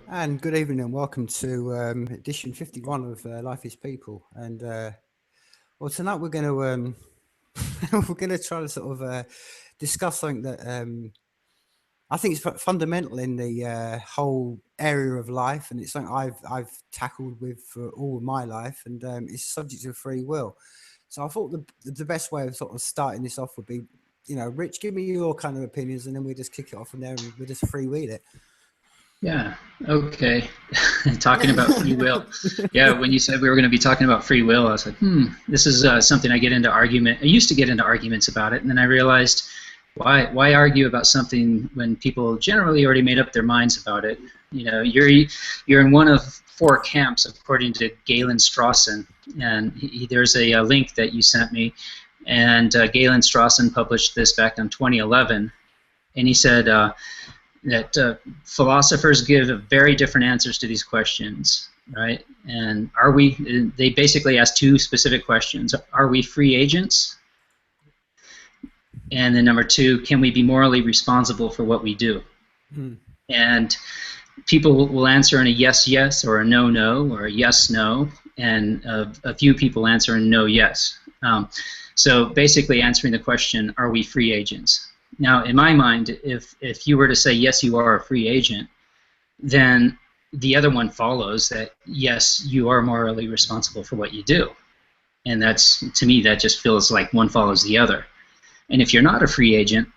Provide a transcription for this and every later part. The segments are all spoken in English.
And good evening and welcome to edition 51 of Life is People. And well, tonight we're going to we're going to try to sort of discuss something that I think is fundamental in the whole area of life, and it's something I've tackled with for all of my life, and it's subject to free will. So I thought the best way of sort of starting this off would be, Rich, give me your kind of opinions, and then we just kick it off from there, and we'll just freewheel it. Yeah, okay. Talking about free will. Yeah, when you said we were going to be talking about free will, I was like, this is something I used to get into arguments about it, and then I realized, why argue about something when people generally already made up their minds about it? You know, you're in one of four camps, according to Galen Strawson, and there's a link that you sent me, and Galen Strawson published this back in 2011, and he said, that philosophers give very different answers to these questions, right? And they basically ask two specific questions. Are we free agents? And then number two, can we be morally responsible for what we do? And people will answer in a yes, yes, or a no, no, or a yes, no, and a few people answer in no, yes. So basically answering the question, are we free agents? Now, in my mind, if you were to say, yes, you are a free agent, then the other one follows that, yes, you are morally responsible for what you do. And to me, that just feels like one follows the other. And if you're not a free agent,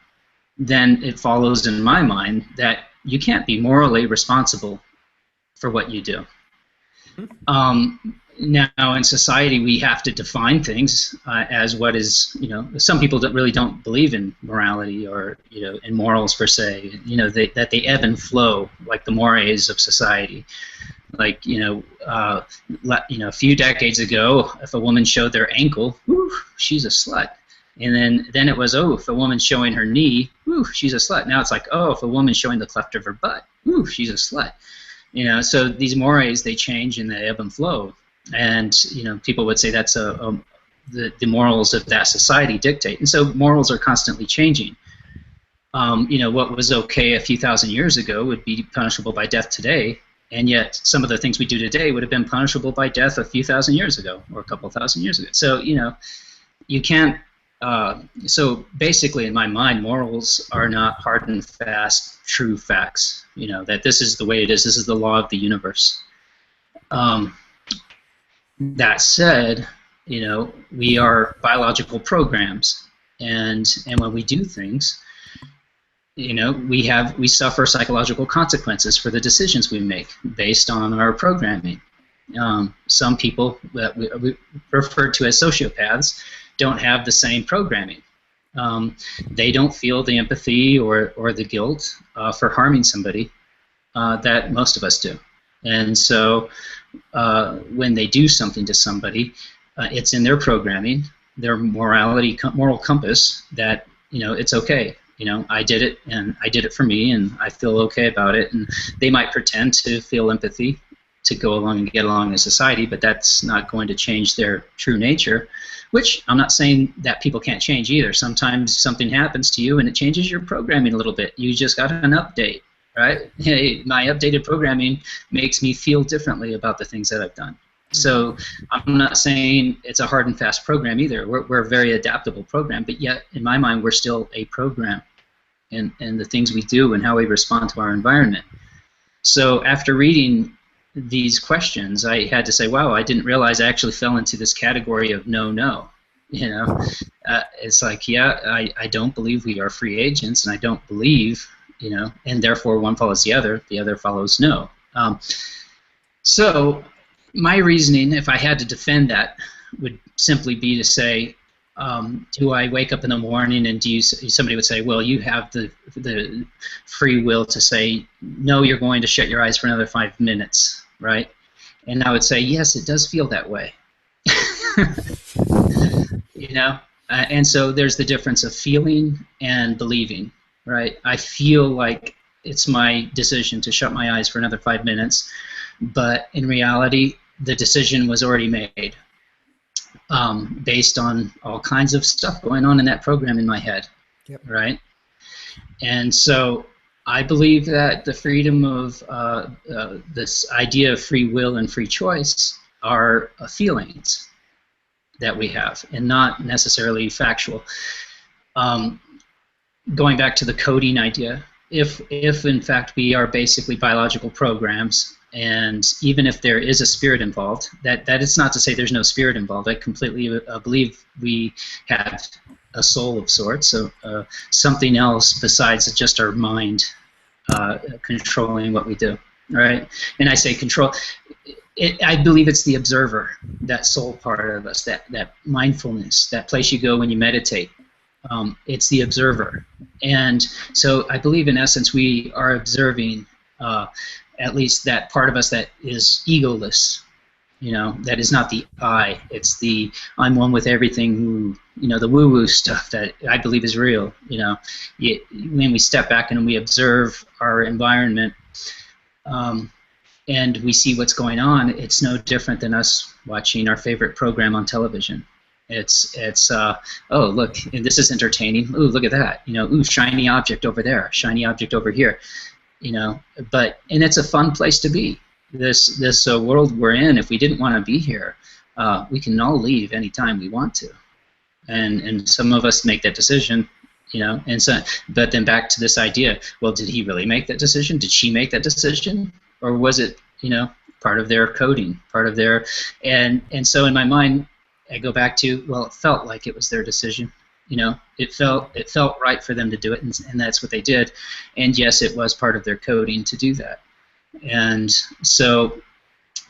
then it follows in my mind that you can't be morally responsible for what you do. Now, in society, we have to define things as what is, some people really don't believe in morality or, in morals per se, that they ebb and flow like the mores of society. Like, a few decades ago, if a woman showed their ankle, whew, she's a slut. And then it was, if a woman's showing her knee, whew, she's a slut. Now it's like, if a woman's showing the cleft of her butt, whew, she's a slut. So these mores, they change and they ebb and flow. And people would say that's the morals of that society dictate, and so morals are constantly changing. What was okay a few thousand years ago would be punishable by death today, and yet some of the things we do today would have been punishable by death a few thousand years ago or a couple thousand years ago. So you can't. So basically, in my mind, morals are not hard and fast, true facts. That this is the way it is. This is the law of the universe. That said, we are biological programs, and when we do things, we suffer psychological consequences for the decisions we make based on our programming. Some people that we refer to as sociopaths don't have the same programming. They don't feel the empathy or the guilt for harming somebody that most of us do, and so. When they do something to somebody, it's in their programming, their moral compass that it's okay. I did it, and I did it for me, and I feel okay about it. And they might pretend to feel empathy to go along and get along in society, but that's not going to change their true nature. Which I'm not saying that people can't change either. Sometimes something happens to you and it changes your programming a little bit. You just got an update. Right? Hey, my updated programming makes me feel differently about the things that I've done. So I'm not saying it's a hard and fast program either. We're a very adaptable program, but yet in my mind we're still a program in the things we do and how we respond to our environment. So after reading these questions, I had to say, wow, I didn't realize I actually fell into this category of no. It's like, I don't believe we are free agents, and I don't believe and therefore one follows the other follows no. So my reasoning, if I had to defend that, would simply be to say, do I wake up in the morning and somebody would say, well, you have the free will to say, no, you're going to shut your eyes for another 5 minutes, right? And I would say, yes, it does feel that way. And so there's the difference of feeling and believing. Right, I feel like it's my decision to shut my eyes for another 5 minutes, but in reality, the decision was already made based on all kinds of stuff going on in that program in my head. Yep. Right, and so I believe that the freedom of this idea of free will and free choice are feelings that we have, and not necessarily factual. Um, Going back to the coding idea, if in fact we are basically biological programs, and even if there is a spirit involved, that is not to say there's no spirit involved. I completely believe we have a soul of sorts, so something else besides just our mind controlling what we do, right? And I say control. I believe it's the observer, that soul part of us, that mindfulness, that place you go when you meditate. It's the observer. And so I believe in essence we are observing at least that part of us that is egoless, that is not the I. It's the I'm one with everything, the woo-woo stuff that I believe is real. When we step back and we observe our environment, and we see what's going on, it's no different than us watching our favorite program on television. It's oh, look, this is entertaining. Ooh, look at that. Ooh, shiny object over there, shiny object over here. And it's a fun place to be. This world we're in, if we didn't want to be here, we can all leave anytime we want to. And some of us make that decision, and so, but then back to this idea, well, did he really make that decision? Did she make that decision? Or was it, part of their coding, part of their, and so in my mind, I go back to, well, it felt like it was their decision. It felt right for them to do it, and that's what they did. And yes, it was part of their coding to do that. And so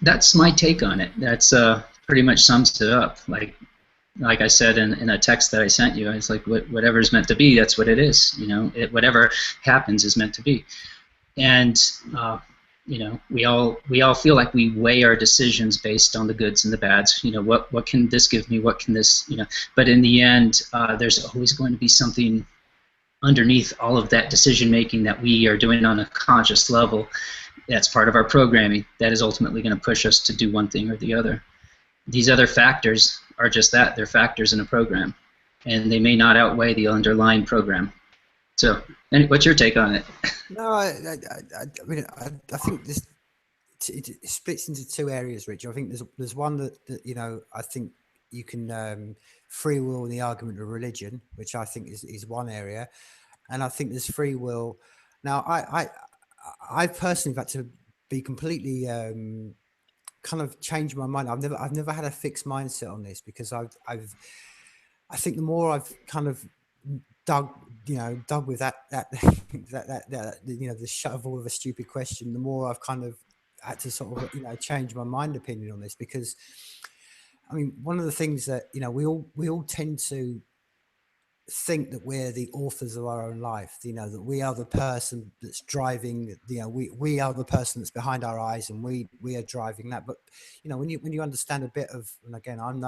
that's my take on it. That's pretty much sums it up. Like I said in a text that I sent you, it's like whatever is meant to be, that's what it is. Whatever happens is meant to be. And we all feel like we weigh our decisions based on the goods and the bads. What can this give me? What can this? But in the end, there's always going to be something underneath all of that decision making that we are doing on a conscious level. That's part of our programming. That is ultimately going to push us to do one thing or the other. These other factors are just that. They're factors in a program, and they may not outweigh the underlying program. So, what's your take on it? No, I mean, I think this it splits into two areas, Rich. I think there's one that I think you can free will in the argument of religion, which I think is one area, and I think there's free will. Now, I personally have had to be completely kind of changed my mind. I've never had a fixed mindset on this, because I think the more I've kind of dug with that the shovel of a stupid question, the more I've kind of had to sort of change my mind opinion on this. Because I mean, one of the things that we all tend to think that we're the authors of our own life, that we are the person that's driving, we are the person that's behind our eyes, and we are driving that. But when you understand a bit of, and again, I'm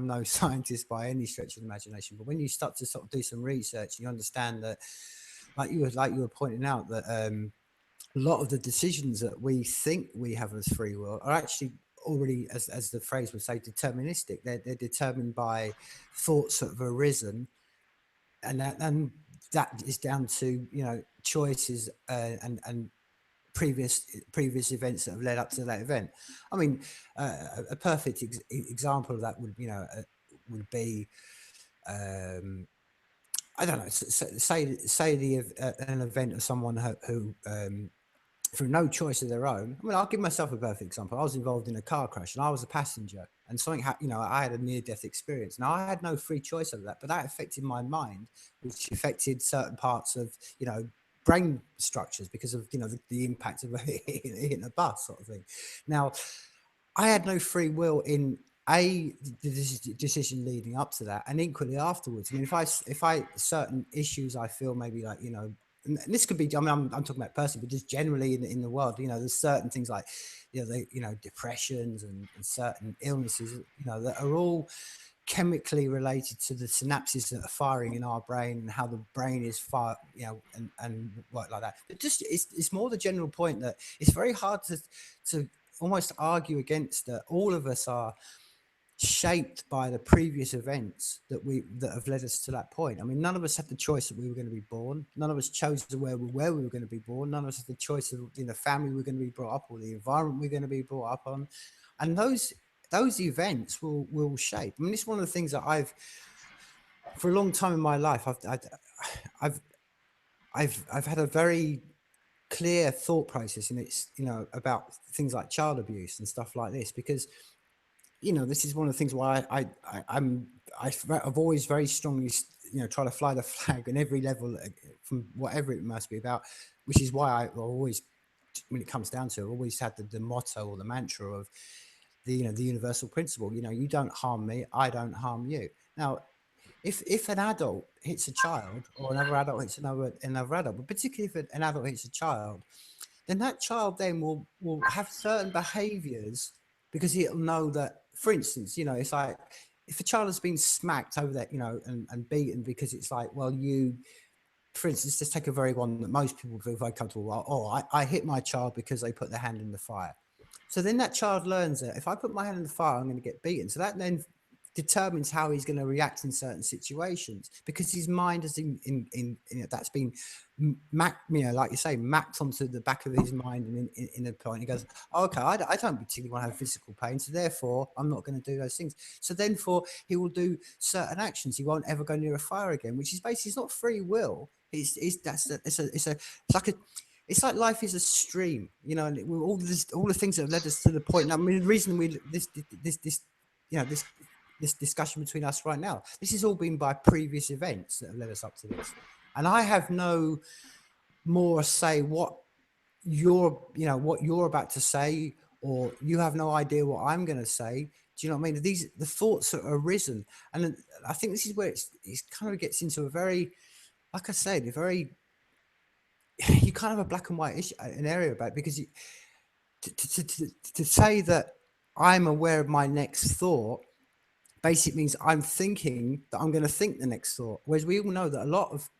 no scientist by any stretch of the imagination, but when you start to sort of do some research, you understand that, like you were pointing out, that a lot of the decisions that we think we have as free will are actually already, as the phrase would say, deterministic. They're determined by thoughts that have arisen, and that is down to choices and previous events that have led up to that event. I mean, a perfect example of that would would be I don't know, say an event of someone who through no choice of their own. I mean, I'll give myself a perfect example. I was involved in a car crash, and I was a passenger, and something happened. I had a near-death experience. Now, I had no free choice over that, but that affected my mind, which affected certain parts of brain structures, because of the impact of hitting a bus, sort of thing. Now, I had no free will in the decision leading up to that, and equally afterwards. I mean, if I certain issues I feel maybe like and this could be, I mean, I'm talking about personally, but just generally in the world, there's certain things like depressions and certain illnesses that are all chemically related to the synapses that are firing in our brain, and how the brain is and work like that. But just it's more the general point that it's very hard to almost argue against that. All of us are shaped by the previous events that have led us to that point. I mean, none of us had the choice that we were going to be born. None of us chose where we were going to be born. None of us had the choice of the family we were going to be brought up or the environment we're going to be brought up on. And those events will shape. I mean, it's one of the things that for a long time in my life, I've I've had a very clear thought process, and it's about things like child abuse and stuff like this, because this is one of the things why I've always very strongly try to fly the flag on every level, from whatever it must be about, which is why I always, when it comes down to it, I've always had the motto or the mantra of the universal principle. You don't harm me, I don't harm you. Now, if an adult hits a child, or another adult hits another adult, but particularly if an adult hits a child, then that child then will have certain behaviors, because he'll know that, for instance, it's like if a child has been smacked over that, and beaten, because it's like, well, for instance, just take a very one that most people feel very comfortable with. Oh, I hit my child because they put their hand in the fire. So then that child learns that if I put my hand in the fire, I'm going to get beaten. So that then determines how he's going to react in certain situations, because his mind has that's been like you say, mapped onto the back of his mind, and in a point he goes, oh, okay, I don't particularly want to have physical pain, so therefore I'm not going to do those things. So then he will do certain actions. He won't ever go near a fire again, which is basically, it's not free will. It's like life is a stream, and all the things that have led us to the point. I mean, the reason this discussion between us right now, this has all been by previous events that have led us up to this, and I have no more say what you're about to say, or you have no idea what I'm going to say. Do you know what I mean? The thoughts that are arisen, and I think this is where it's kind of gets into a very, like I said, you kind of have a black and white issue, an area about it, because to say that I'm aware of my next thought basically means I'm thinking that I'm going to think the next thought. Whereas we all know that a lot of,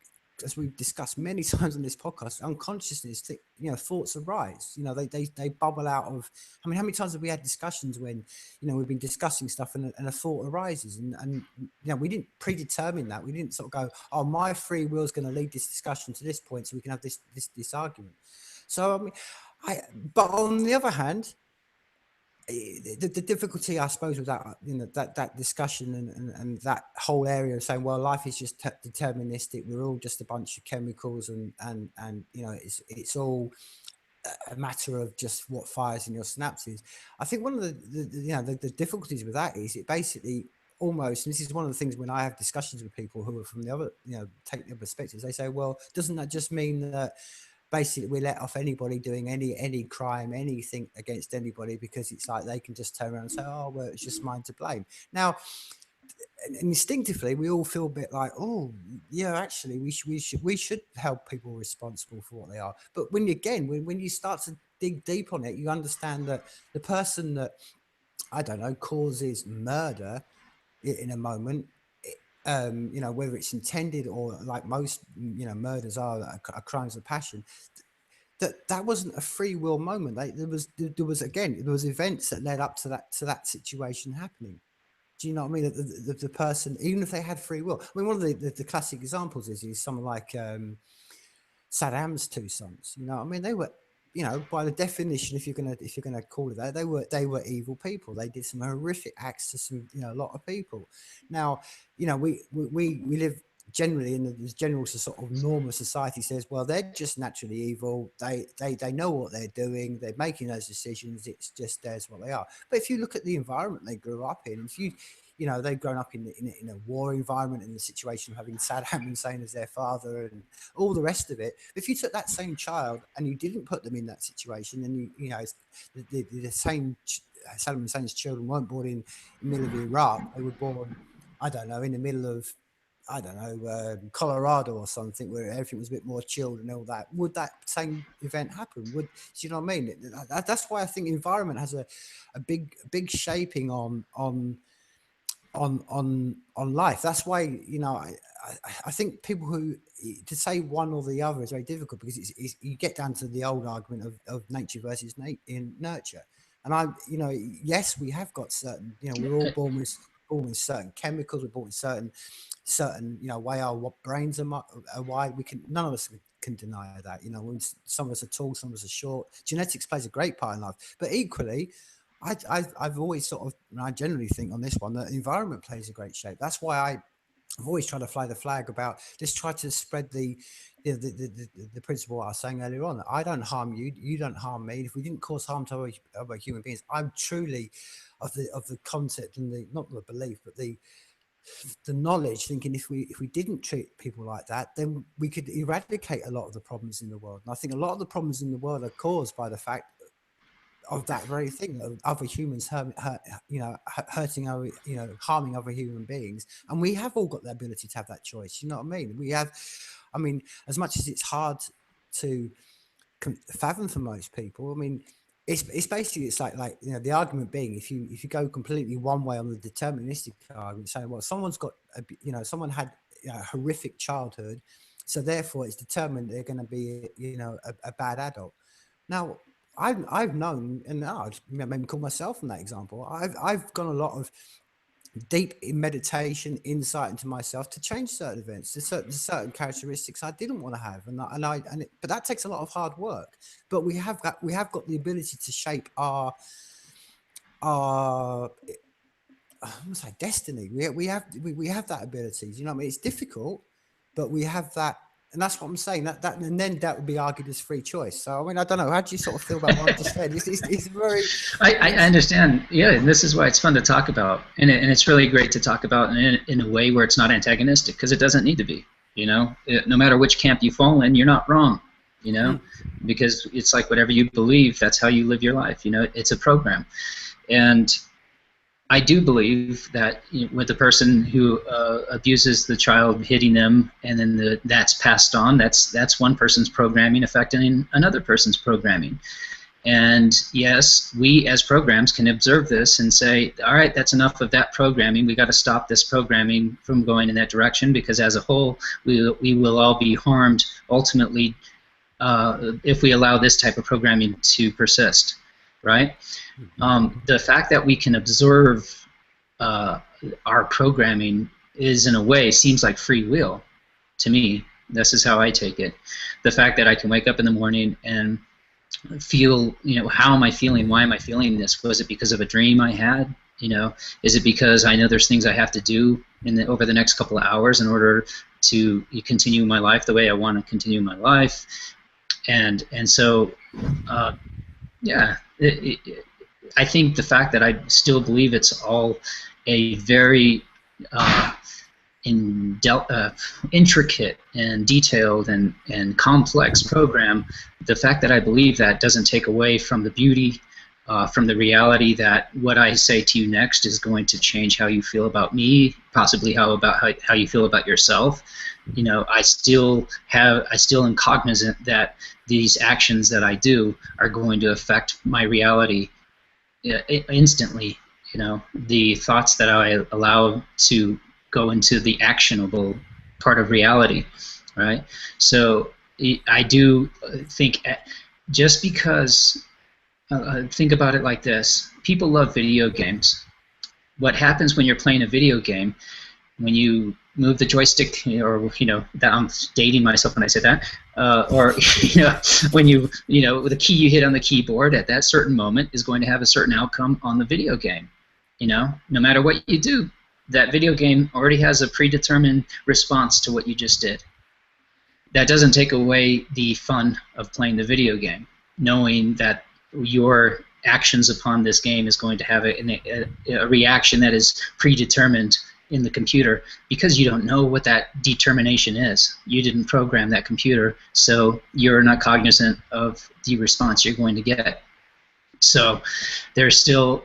as we've discussed many times on this podcast, unconsciousness, thoughts arise. They bubble out of. I mean, how many times have we had discussions when, we've been discussing stuff and a thought arises, and we didn't predetermine that. We didn't sort of go, oh, my free will is going to lead this discussion to this point, so we can have this argument. So I mean, but on the other hand, the difficulty, I suppose, with that, that discussion and that whole area of saying, well, life is just deterministic. We're all just a bunch of chemicals, and it's all a matter of just what fires in your synapses. I think one of the difficulties with that is it basically almost, and this is one of the things when I have discussions with people who are from the other, take the perspectives, they say, well, doesn't that just mean that basically we let off anybody doing any crime, anything against anybody, because it's like they can just turn around and say, oh, well, it's just mine to blame. Now, instinctively, we all feel a bit like, oh, yeah, actually, we should help people responsible for what they are. But when you start to dig deep on it, you understand that the person that, I don't know, causes murder in a moment, whether it's intended or, like most, murders are crimes of passion, that wasn't a free will moment. There was events that led up to that situation happening. Do you know what I mean? The person, even if they had free will, I mean, one of the classic examples is someone like Saddam's two sons. You know what I mean? They were, by the definition, if you're gonna call it that, they were evil people. They did some horrific acts to some, a lot of people. Now, we live generally in the general sort of normal society says, well, they're just naturally evil. They know what they're doing. They're making those decisions. It's just there's what they are. But if you look at the environment they grew up in, if they've grown up in a war environment, in the situation of having Saddam Hussein as their father and all the rest of it. If you took that same child and you didn't put them in that situation, then the same Saddam Hussein's children weren't born in the middle of Iraq. They were born, I don't know, in the middle of, I don't know, Colorado or something, where everything was a bit more chilled and all that. Would that same event happen? Do you know what I mean? That's why I think environment has a big shaping on life. That's why, I think people who, to say one or the other is very difficult, because it's you get down to the old argument of nature versus nurture. And yes, we have got certain, we're all born with certain chemicals. We're born with certain, way our brains are wired. None of us can deny that. Some of us are tall, some of us are short. Genetics plays a great part in life, but equally, I've always sort of, and I generally think on this one, that the environment plays a great shape. That's why I've always tried to fly the flag about, let's try to spread the principle I was saying earlier on. I don't harm you, you don't harm me. If we didn't cause harm to other human beings, I'm truly of the concept and not the belief, but the knowledge, thinking if we didn't treat people like that, then we could eradicate a lot of the problems in the world. And I think a lot of the problems in the world are caused by the fact of that very thing, of other humans hurting our, harming other human beings. And we have all got the ability to have that choice. You know what I mean? As much as it's hard to fathom for most people, it's basically, it's like the argument being, if you go completely one way on the deterministic argument, saying, well, someone had a horrific childhood, so therefore it's determined they're going to be a bad adult. Now, I've known, and I'll maybe call myself in that example, I've gone a lot of deep meditation, insight into myself to change certain events, to certain characteristics I didn't want to have, but that takes a lot of hard work. But we have got the ability to shape our almost like destiny. We have that ability. You know what I mean? It's difficult, but we have that. And that's what I'm saying. And then that would be argued as free choice. So I don't know. How do you sort of feel about what I just said? It's very. I understand. Yeah, and this is why it's fun to talk about, and it's really great to talk about in a way where it's not antagonistic, because it doesn't need to be. No matter which camp you fall in, you're not wrong. Because it's like whatever you believe, that's how you live your life. It's a program, and I do believe that with the person who abuses the child, hitting them, and then that's passed on, that's one person's programming affecting another person's programming. And yes, we as programs can observe this and say, all right, that's enough of that programming. We got to stop this programming from going in that direction, because as a whole, we will all be harmed ultimately if we allow this type of programming to persist. Right? The fact that we can observe our programming is, in a way, seems like free will to me. This is how I take it. The fact that I can wake up in the morning and feel, how am I feeling? Why am I feeling this? Was it because of a dream I had? Is it because I know there's things I have to do over the next couple of hours in order to continue my life the way I want to continue my life? And so, yeah. I think the fact that I still believe it's all a very intricate and detailed and complex program, the fact that I believe that doesn't take away from the beauty, from the reality that what I say to you next is going to change how you feel about me, possibly how you feel about yourself. I still am cognizant that these actions that I do are going to affect my reality instantly. The thoughts that I allow to go into the actionable part of reality, right? So I do think, just because, think about it like this: people love video games. What happens when you're playing a video game, when you move the joystick, or that I'm dating myself when I say that, or when the key you hit on the keyboard at that certain moment is going to have a certain outcome on the video game. No matter what you do, that video game already has a predetermined response to what you just did. That doesn't take away the fun of playing the video game, knowing that your actions upon this game is going to have a reaction that is predetermined in the computer, because you don't know what that determination is. You didn't program that computer, so you're not cognizant of the response you're going to get. So there's still,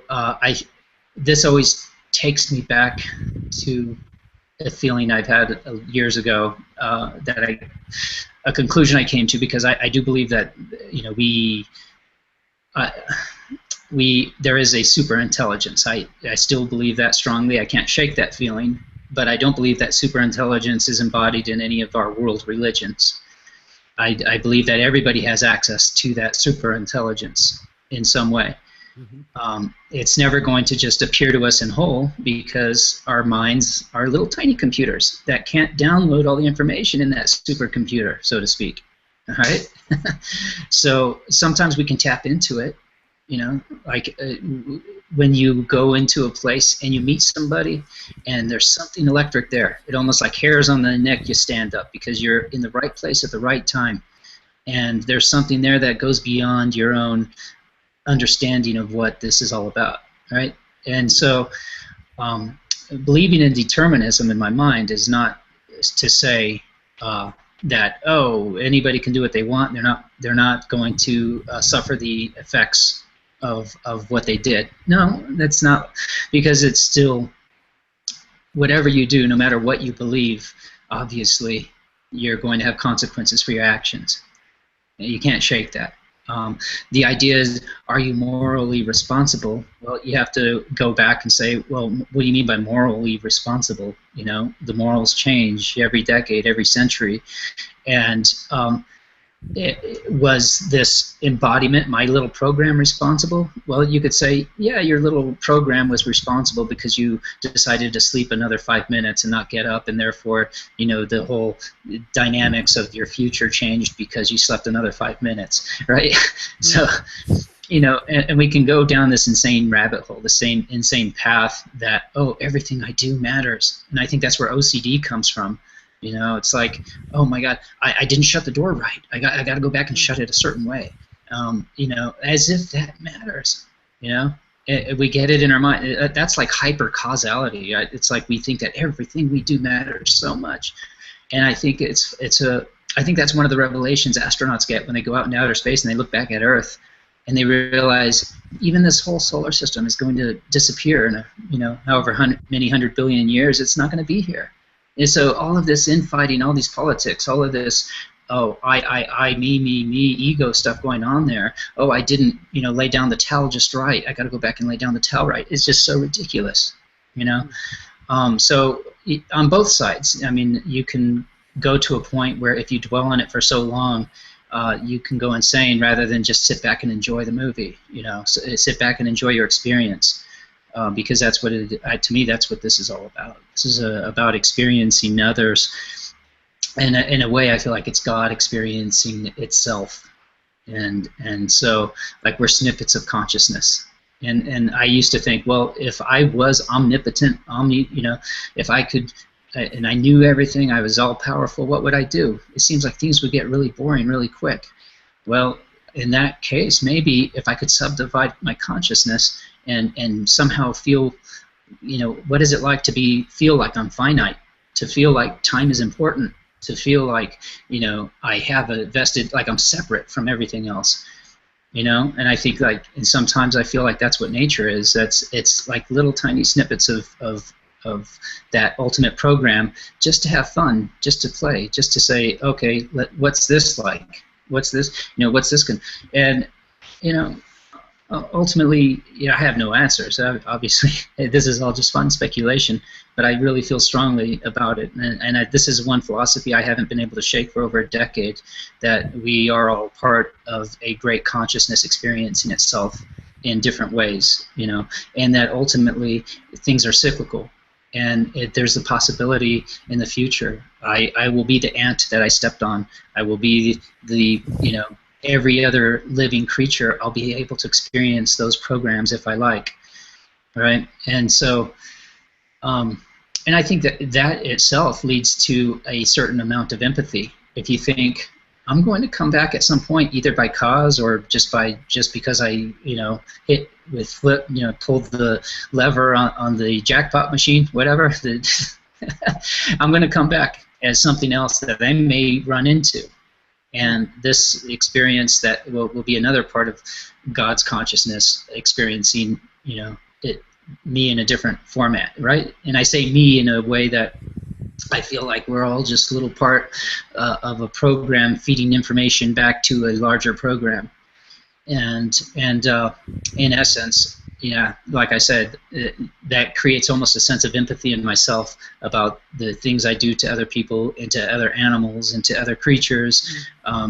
this always takes me back to a feeling I've had years ago, a conclusion I came to, because I do believe that there is a super intelligence. I still believe that strongly. I can't shake that feeling, but I don't believe that super intelligence is embodied in any of our world religions. I believe that everybody has access to that super intelligence in some way. Mhm. It's never going to just appear to us in whole, because our minds are little tiny computers that can't download all the information in that supercomputer, so to speak. All right? So sometimes we can tap into it, like when you go into a place and you meet somebody and there's something electric there. It almost like hairs on the neck, you stand up because you're in the right place at the right time. And there's something there that goes beyond your own understanding of what this is all about, right? And so believing in determinism in my mind is not to say that, oh, anybody can do what they want. They're not going to suffer the effects of what they did. No, that's not, because it's still, whatever you do, no matter what you believe, obviously you're going to have consequences for your actions. You can't shake that. The idea is, are you morally responsible? Well, you have to go back and say, well, what do you mean by morally responsible? The morals change every decade, every century. And was this embodiment, my little program, responsible? Well, you could say, yeah, your little program was responsible because you decided to sleep another 5 minutes and not get up, and therefore, the whole dynamics of your future changed because you slept another 5 minutes, right? So, and we can go down this insane rabbit hole, the same insane path that, oh, everything I do matters. And I think that's where OCD comes from. It's like, oh my God, I didn't shut the door right. I got to go back and shut it a certain way. As if that matters. We get it in our mind. That's like hyper causality. It's like we think that everything we do matters so much, and I think I think that's one of the revelations astronauts get when they go out into outer space and they look back at Earth, and they realize even this whole solar system is going to disappear in however many 100 billion years. It's not going to be here. And so all of this infighting, all these politics, all of this, oh, I, me, ego stuff going on there. Oh, I didn't, lay down the towel just right. I got to go back and lay down the towel right. It's just so ridiculous, So on both sides, I mean, you can go to a point where if you dwell on it for so long, you can go insane rather than just sit back and enjoy the movie. Sit back and enjoy your experience. Because that's what to me, that's what this is all about. This is about experiencing others, and in a way, I feel like it's God experiencing itself, and so like we're snippets of consciousness. And I used to think, well, if I was omnipotent, if I could, and I knew everything, I was all powerful, what would I do? It seems like things would get really boring really quick. Well, in that case, maybe if I could subdivide my consciousness and somehow feel, what is it like to feel like I'm finite, to feel like time is important, to feel like, I have a vested, like I'm separate from everything else, and I think and sometimes I feel like that's what nature is. It's like little tiny snippets of that ultimate program, just to have fun, just to play, just to say, okay, what's this like? What's this? What's this and ultimately, I have no answers. Obviously, this is all just fun speculation, but I really feel strongly about it. And this is one philosophy I haven't been able to shake for over a decade, that we are all part of a great consciousness experiencing itself in different ways, and that ultimately things are cyclical. And there's a possibility in the future. I will be the ant that I stepped on. I will be the, every other living creature. I'll be able to experience those programs if I like, right? And so, and I think that itself leads to a certain amount of empathy. If you think, I'm going to come back at some point, either by cause or just because I, hit with flip, pulled the lever on the jackpot machine, whatever. I'm going to come back as something else that I may run into. And this experience that will be another part of God's consciousness experiencing, me in a different format, right? And I say me in a way that I feel like we're all just a little part of a program feeding information back to a larger program. And in essence, like I said, that creates almost a sense of empathy in myself about the things I do to other people and to other animals and to other creatures,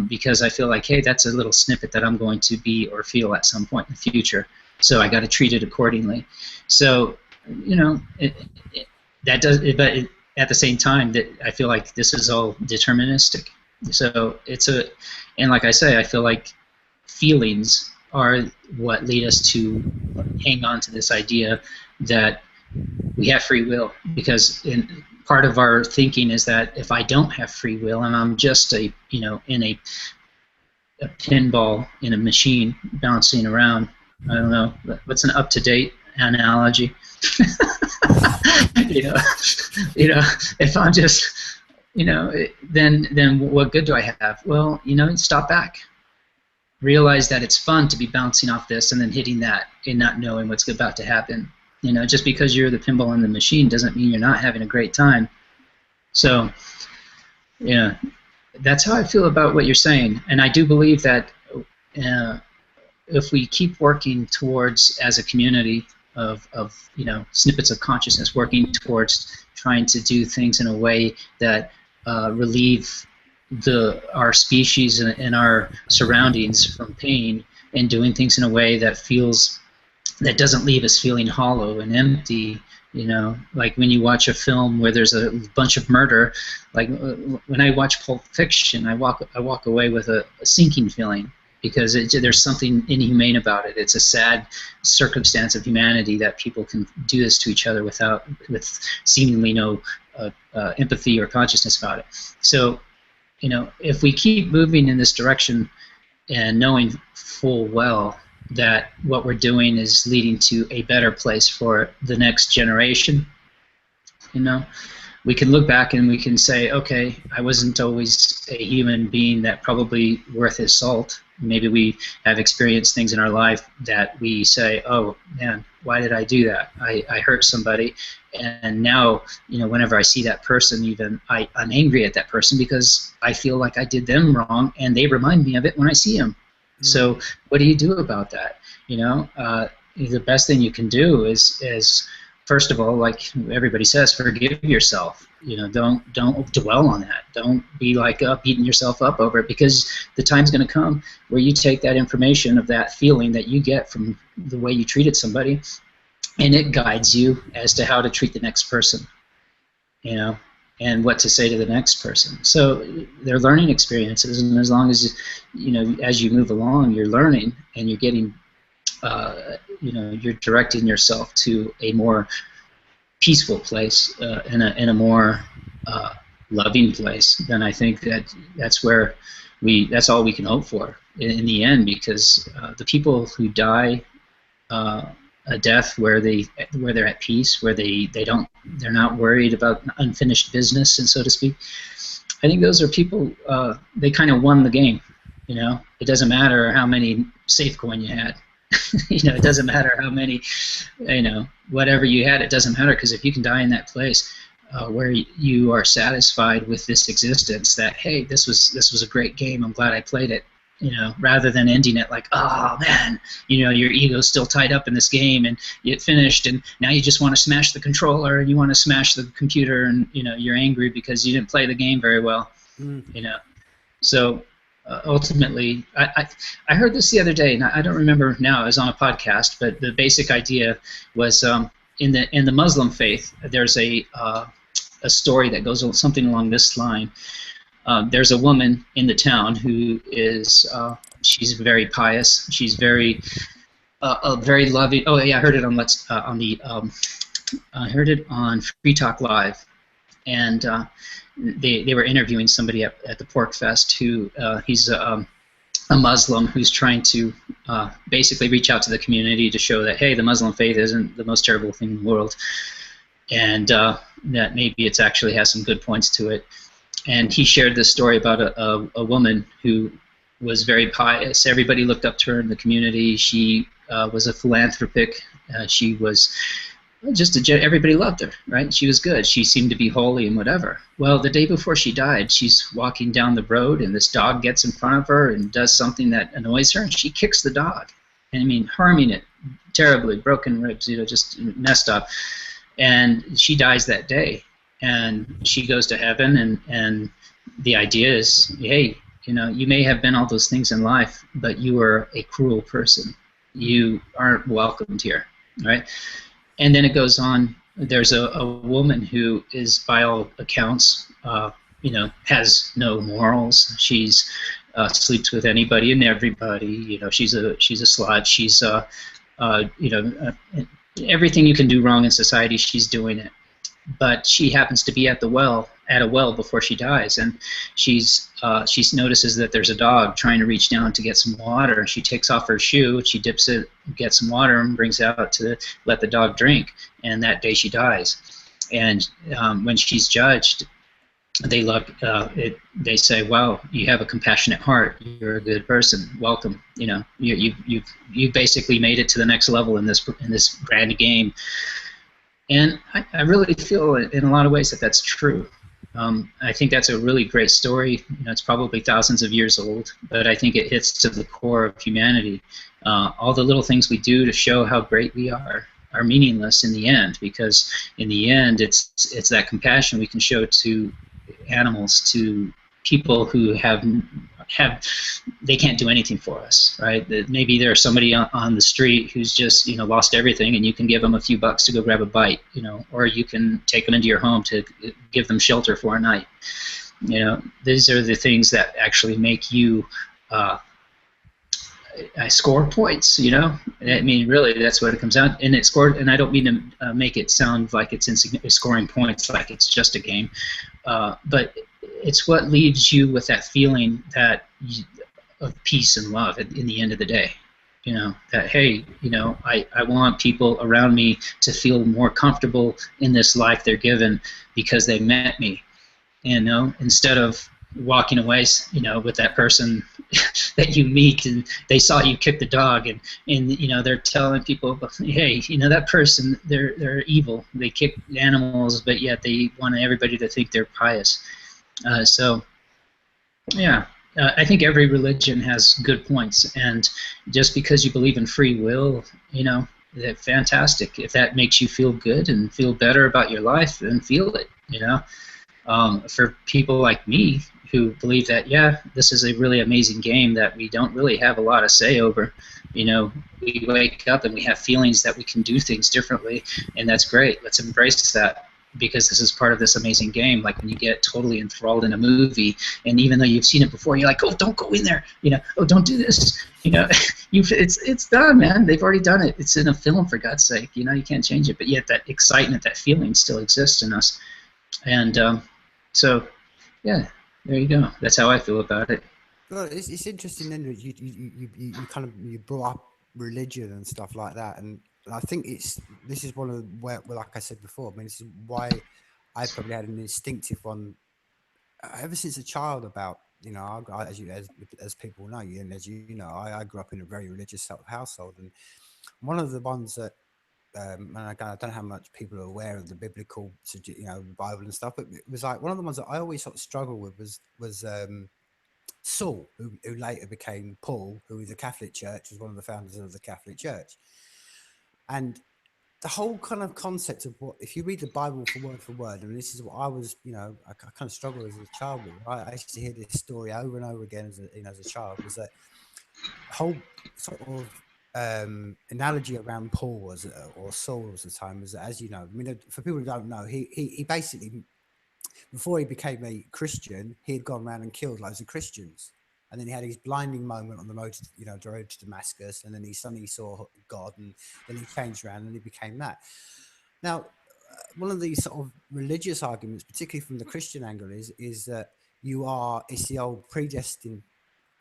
because I feel like, hey, that's a little snippet that I'm going to be or feel at some point in the future. so I got to treat it accordingly. So, you know, that does, but at the same time, that I feel like this is all deterministic. So and like I say, I feel like feelings are what lead us to hang on to this idea that we have free will, because part of our thinking is that if I don't have free will and I'm just in a pinball in a machine bouncing around, I don't know, what's an up-to-date analogy? you know, if I'm just, then what good do I have? Well, stop back. Realize that it's fun to be bouncing off this and then hitting that and not knowing what's about to happen. Just because you're the pinball in the machine doesn't mean you're not having a great time. So, yeah, that's how I feel about what you're saying. And I do believe that if we keep working towards, as a community of snippets of consciousness, working towards trying to do things in a way that relieve our species and our surroundings from pain, and doing things in a way that doesn't leave us feeling hollow and empty. Like when you watch a film where there's a bunch of murder, like when I watch Pulp Fiction, I walk away with a sinking feeling, because there's something inhumane about it. It's a sad circumstance of humanity that people can do this to each other with seemingly no empathy or consciousness about it. So, if we keep moving in this direction and knowing full well that what we're doing is leading to a better place for the next generation, we can look back and we can say, okay, I wasn't always a human being that probably worth his salt. Maybe we have experienced things in our life that we say, oh man, why did I do that? I hurt somebody, and now, whenever I see that person, even I'm angry at that person because I feel like I did them wrong, and they remind me of it when I see them. Mm-hmm. So what do you do about that? The best thing you can do is first of all, like everybody says, forgive yourself. Don't dwell on that. Don't be like beating yourself up over it, because the time's going to come where you take that information of that feeling that you get from the way you treated somebody, and it guides you as to how to treat the next person, and what to say to the next person. So they're learning experiences, and as long as as you move along, you're learning and you're getting, you're directing yourself to a more peaceful place, in a more loving place. Then I think that's all we can hope for in the end, because the people who die a death where they're at peace, where they're not worried about unfinished business, and so to speak, I think those are people, they kind of won the game. It doesn't matter how many safe coin you had. It doesn't matter how many, whatever you had, it doesn't matter, because if you can die in that place where you are satisfied with this existence, that, hey, this was a great game, I'm glad I played it, rather than ending it like, oh man, your ego's still tied up in this game and it finished, and now you just want to smash the controller and you want to smash the computer, and you're angry because you didn't play the game very well. So ultimately, I heard this the other day, and I don't remember now, I was on a podcast, but the basic idea was, in the Muslim faith, there's a story that goes something along this line. There's a woman in the town who is, she's very pious, she's very loving. Oh yeah, I heard it I heard it on Free Talk Live, and they were interviewing somebody at the Pork Fest who he's a Muslim who's trying to basically reach out to the community to show that, hey, the Muslim faith isn't the most terrible thing in the world, and that maybe it actually has some good points to it. And he shared this story about a woman who was very pious. Everybody looked up to her in the community. She was a philanthropic. She was everybody loved her, right? She was good. She seemed to be holy and whatever. Well, the day before she died, she's walking down the road, and this dog gets in front of her and does something that annoys her, and she kicks the dog. And I mean, harming it terribly, broken ribs, just messed up. And she dies that day. And she goes to heaven, and the idea is, hey, you may have been all those things in life, but you were a cruel person. you aren't welcomed here, right? And then it goes on. There's a woman who is, by all accounts, has no morals. She's sleeps with anybody and everybody. She's a slut. She's everything you can do wrong in society, she's doing it. But she happens to be at a well before she dies, and she notices that there's a dog trying to reach down to get some water. She takes off her shoe, she dips it, gets some water, and brings it out to let the dog drink. And that day she dies. And when she's judged, they look they say, "Wow, you have a compassionate heart. You're a good person. Welcome. You basically made it to the next level in this grand game." And I really feel in a lot of ways that that's true. I think that's a really great story. It's probably thousands of years old, but I think it hits to the core of humanity. All the little things we do to show how great we are meaningless in the end, because in the end, it's that compassion we can show to animals, to people who have they can't do anything for us, right? Maybe there's somebody on the street who's just lost everything, and you can give them a few bucks to go grab a bite, or you can take them into your home to give them shelter for a night. These are the things that actually make you I score points. I mean, really, that's what it comes out. And it scored, and I don't mean to make it sound like it's scoring points, like it's just a game, but it's what leaves you with that feeling of peace and love in the end of the day. That, hey, I want people around me to feel more comfortable in this life they're given because they met me. Instead of walking away, with that person that you meet and they saw you kick the dog, and they're telling people, hey, that person, they're evil. They kick animals, but yet they want everybody to think they're pious. So, yeah, I think every religion has good points, and just because you believe in free will, that's fantastic. If that makes you feel good and feel better about your life, then feel it. For people like me who believe that, yeah, this is a really amazing game that we don't really have a lot of say over. We wake up and we have feelings that we can do things differently, and that's great. Let's embrace that, because this is part of this amazing game. Like when you get totally enthralled in a movie, and even though you've seen it before, you're like, oh, don't go in there. Oh, don't do this. It's done, man. They've already done it. It's in a film, for God's sake. You can't change it. But yet that excitement, that feeling still exists in us. And so, yeah, there you go. That's how I feel about it. Well, it's interesting then that you brought up religion and stuff like that, and I think this is one of where, well, like I said before, I mean, this is why I probably had an instinctive one ever since a child about as people know, and as I grew up in a very religious sort of household, and one of the ones that and I don't know how much people are aware of the biblical, the Bible and stuff, but it was like one of the ones that I always sort of struggled with was Saul, who later became Paul, who was the Catholic Church, was one of the founders of the Catholic Church. And the whole kind of concept of what, if you read the Bible for word, and this is what I was, I kind of struggled as a child with. I used to hear this story over and over again as a child, was that whole sort of analogy around Paul was, or Saul was the time, was that, as you know, I mean, for people who don't know, he basically, before he became a Christian, he had gone around and killed loads of Christians. And then he had his blinding moment on the road, the road to Damascus, and then he suddenly saw God, and then he changed around and he became that. Now, one of these sort of religious arguments, particularly from the Christian angle, is that it's the old predestined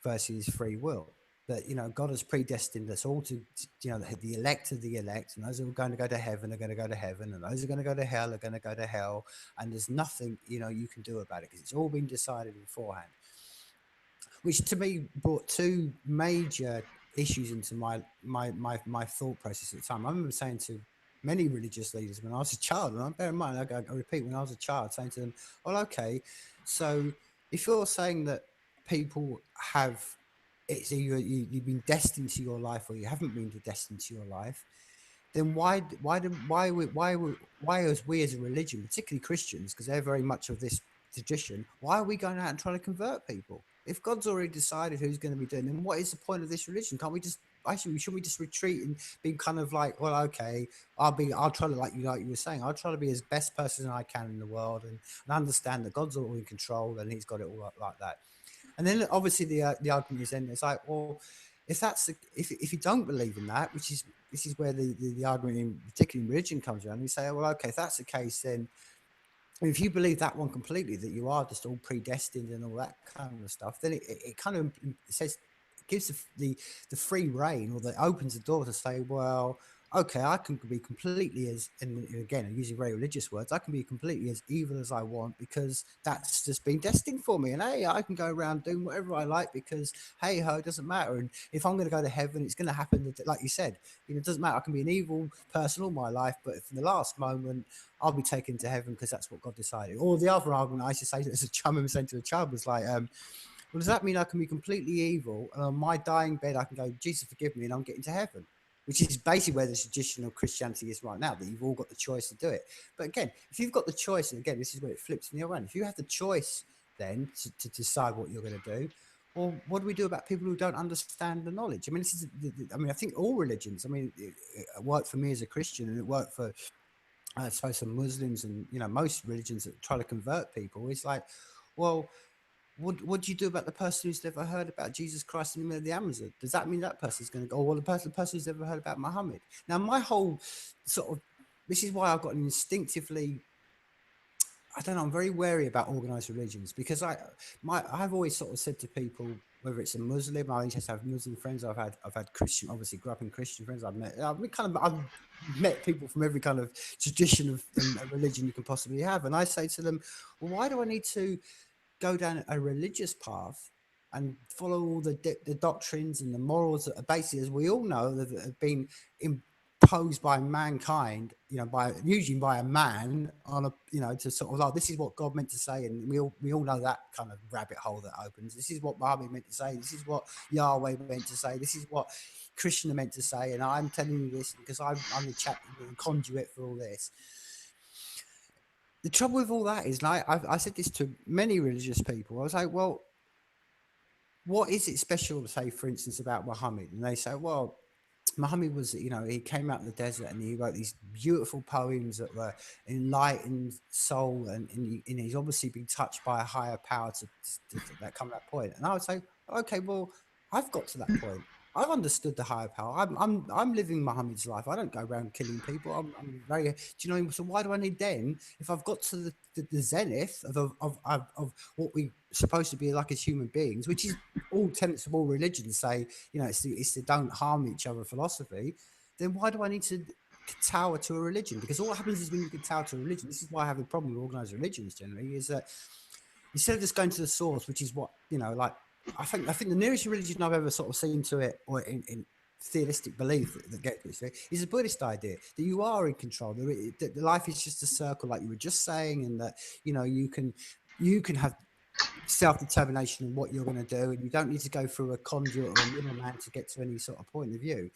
versus free will. That God has predestined us all to the elect of the elect, and those who are going to go to heaven are going to go to heaven, and those who are going to go to hell are going to go to hell, and there's nothing you can do about it because it's all been decided beforehand. Which to me brought two major issues into my thought process at the time. I remember saying to many religious leaders when I was a child, and I bear in mind, I repeat, when I was a child, saying to them, well, okay, so if you're saying that people have, it's either you've been destined to your life or you haven't been destined to your life, then why as we as a religion, particularly Christians, because they're very much of this tradition, why are we going out and trying to convert people? if God's already decided who's going to be doing, then what is the point of this religion? Can't we just actually shouldn't we just retreat and be kind of like, well, okay, I'll try to like you were saying, I'll try to be as best person I can in the world and understand that God's all in control and He's got it all like that. And then obviously the argument is then it's like, well, if that's if you don't believe in that, which is this is where the argument in particularly in religion comes around, you say, well, okay, if that's the case, then if you believe that one completely, that you are just all predestined and all that kind of stuff, then it kind of says it gives the free reign, or that opens the door to say, well, okay, I can be completely as, and again, I'm using very religious words, I can be completely as evil as I want because that's just been destined for me. And hey, I can go around doing whatever I like because hey ho, it doesn't matter. And if I'm going to go to heaven, it's going to happen. Like you said, it doesn't matter. I can be an evil person all my life, but from the last moment, I'll be taken to heaven because that's what God decided. Or the other argument I used to say as a chum and saying to a child was like, well, does that mean I can be completely evil and on my dying bed I can go, Jesus, forgive me, and I'm getting to heaven? Which is basically where the traditional Christianity is right now, that you've all got the choice to do it. But again, if you've got the choice, and again, this is where it flips in the other end. If you have the choice then to decide what you're going to do, well, what do we do about people who don't understand the knowledge? I mean, this is, I mean, I think all religions, I mean, it worked for me as a Christian and it worked for I suppose some Muslims and most religions that try to convert people. It's like, well, what do you do about the person who's never heard about Jesus Christ in the middle of the Amazon? Does that mean that person's going to go? Well, the person who's never heard about Muhammad. Now, my whole sort of this is why I've got an instinctively, I don't know, I'm very wary about organized religions because I've always sort of said to people, whether it's a Muslim, I just have Muslim friends. I've had Christian, obviously grew up in Christian friends. I've met people from every kind of tradition of and religion you can possibly have, and I say to them, well, why do I need to go down a religious path and follow all the doctrines and the morals that are basically, as we all know, that have been imposed by mankind, by usually by a man on a, to sort of like, this is what God meant to say, and we all know that kind of rabbit hole that opens. This is what Muhammad meant to say. This is what Yahweh meant to say. This is what Christian are meant to say, and I'm telling you this because I'm the conduit for all this. The trouble with all that is, like, I said this to many religious people. I was like, well, what is it special, say, for instance, about Muhammad? And they say, well, Muhammad was, he came out of the desert and he wrote these beautiful poems that were enlightened soul, and he's obviously been touched by a higher power to that come to that point. And I would say, okay, well, I've got to that point. I've understood the higher power. I'm living Muhammad's life. I don't go around killing people. I'm very. Do you know? So why do I need then? If I've got to the zenith of what we supposed to be like as human beings, which is all tenets of all religions say, it's the don't harm each other philosophy. Then why do I need to tower to a religion? Because all that happens is when you can tower to a religion. This is why I have a problem with organized religions generally. Is that instead of just going to the source, which is what like. I think the nearest religion I've ever sort of seen to it, or in theistic belief that gets to it, is a Buddhist idea that you are in control. That life is just a circle, like you were just saying, and that you can have self-determination in what you're going to do, and you don't need to go through a conduit or a middleman to get to any sort of point of view.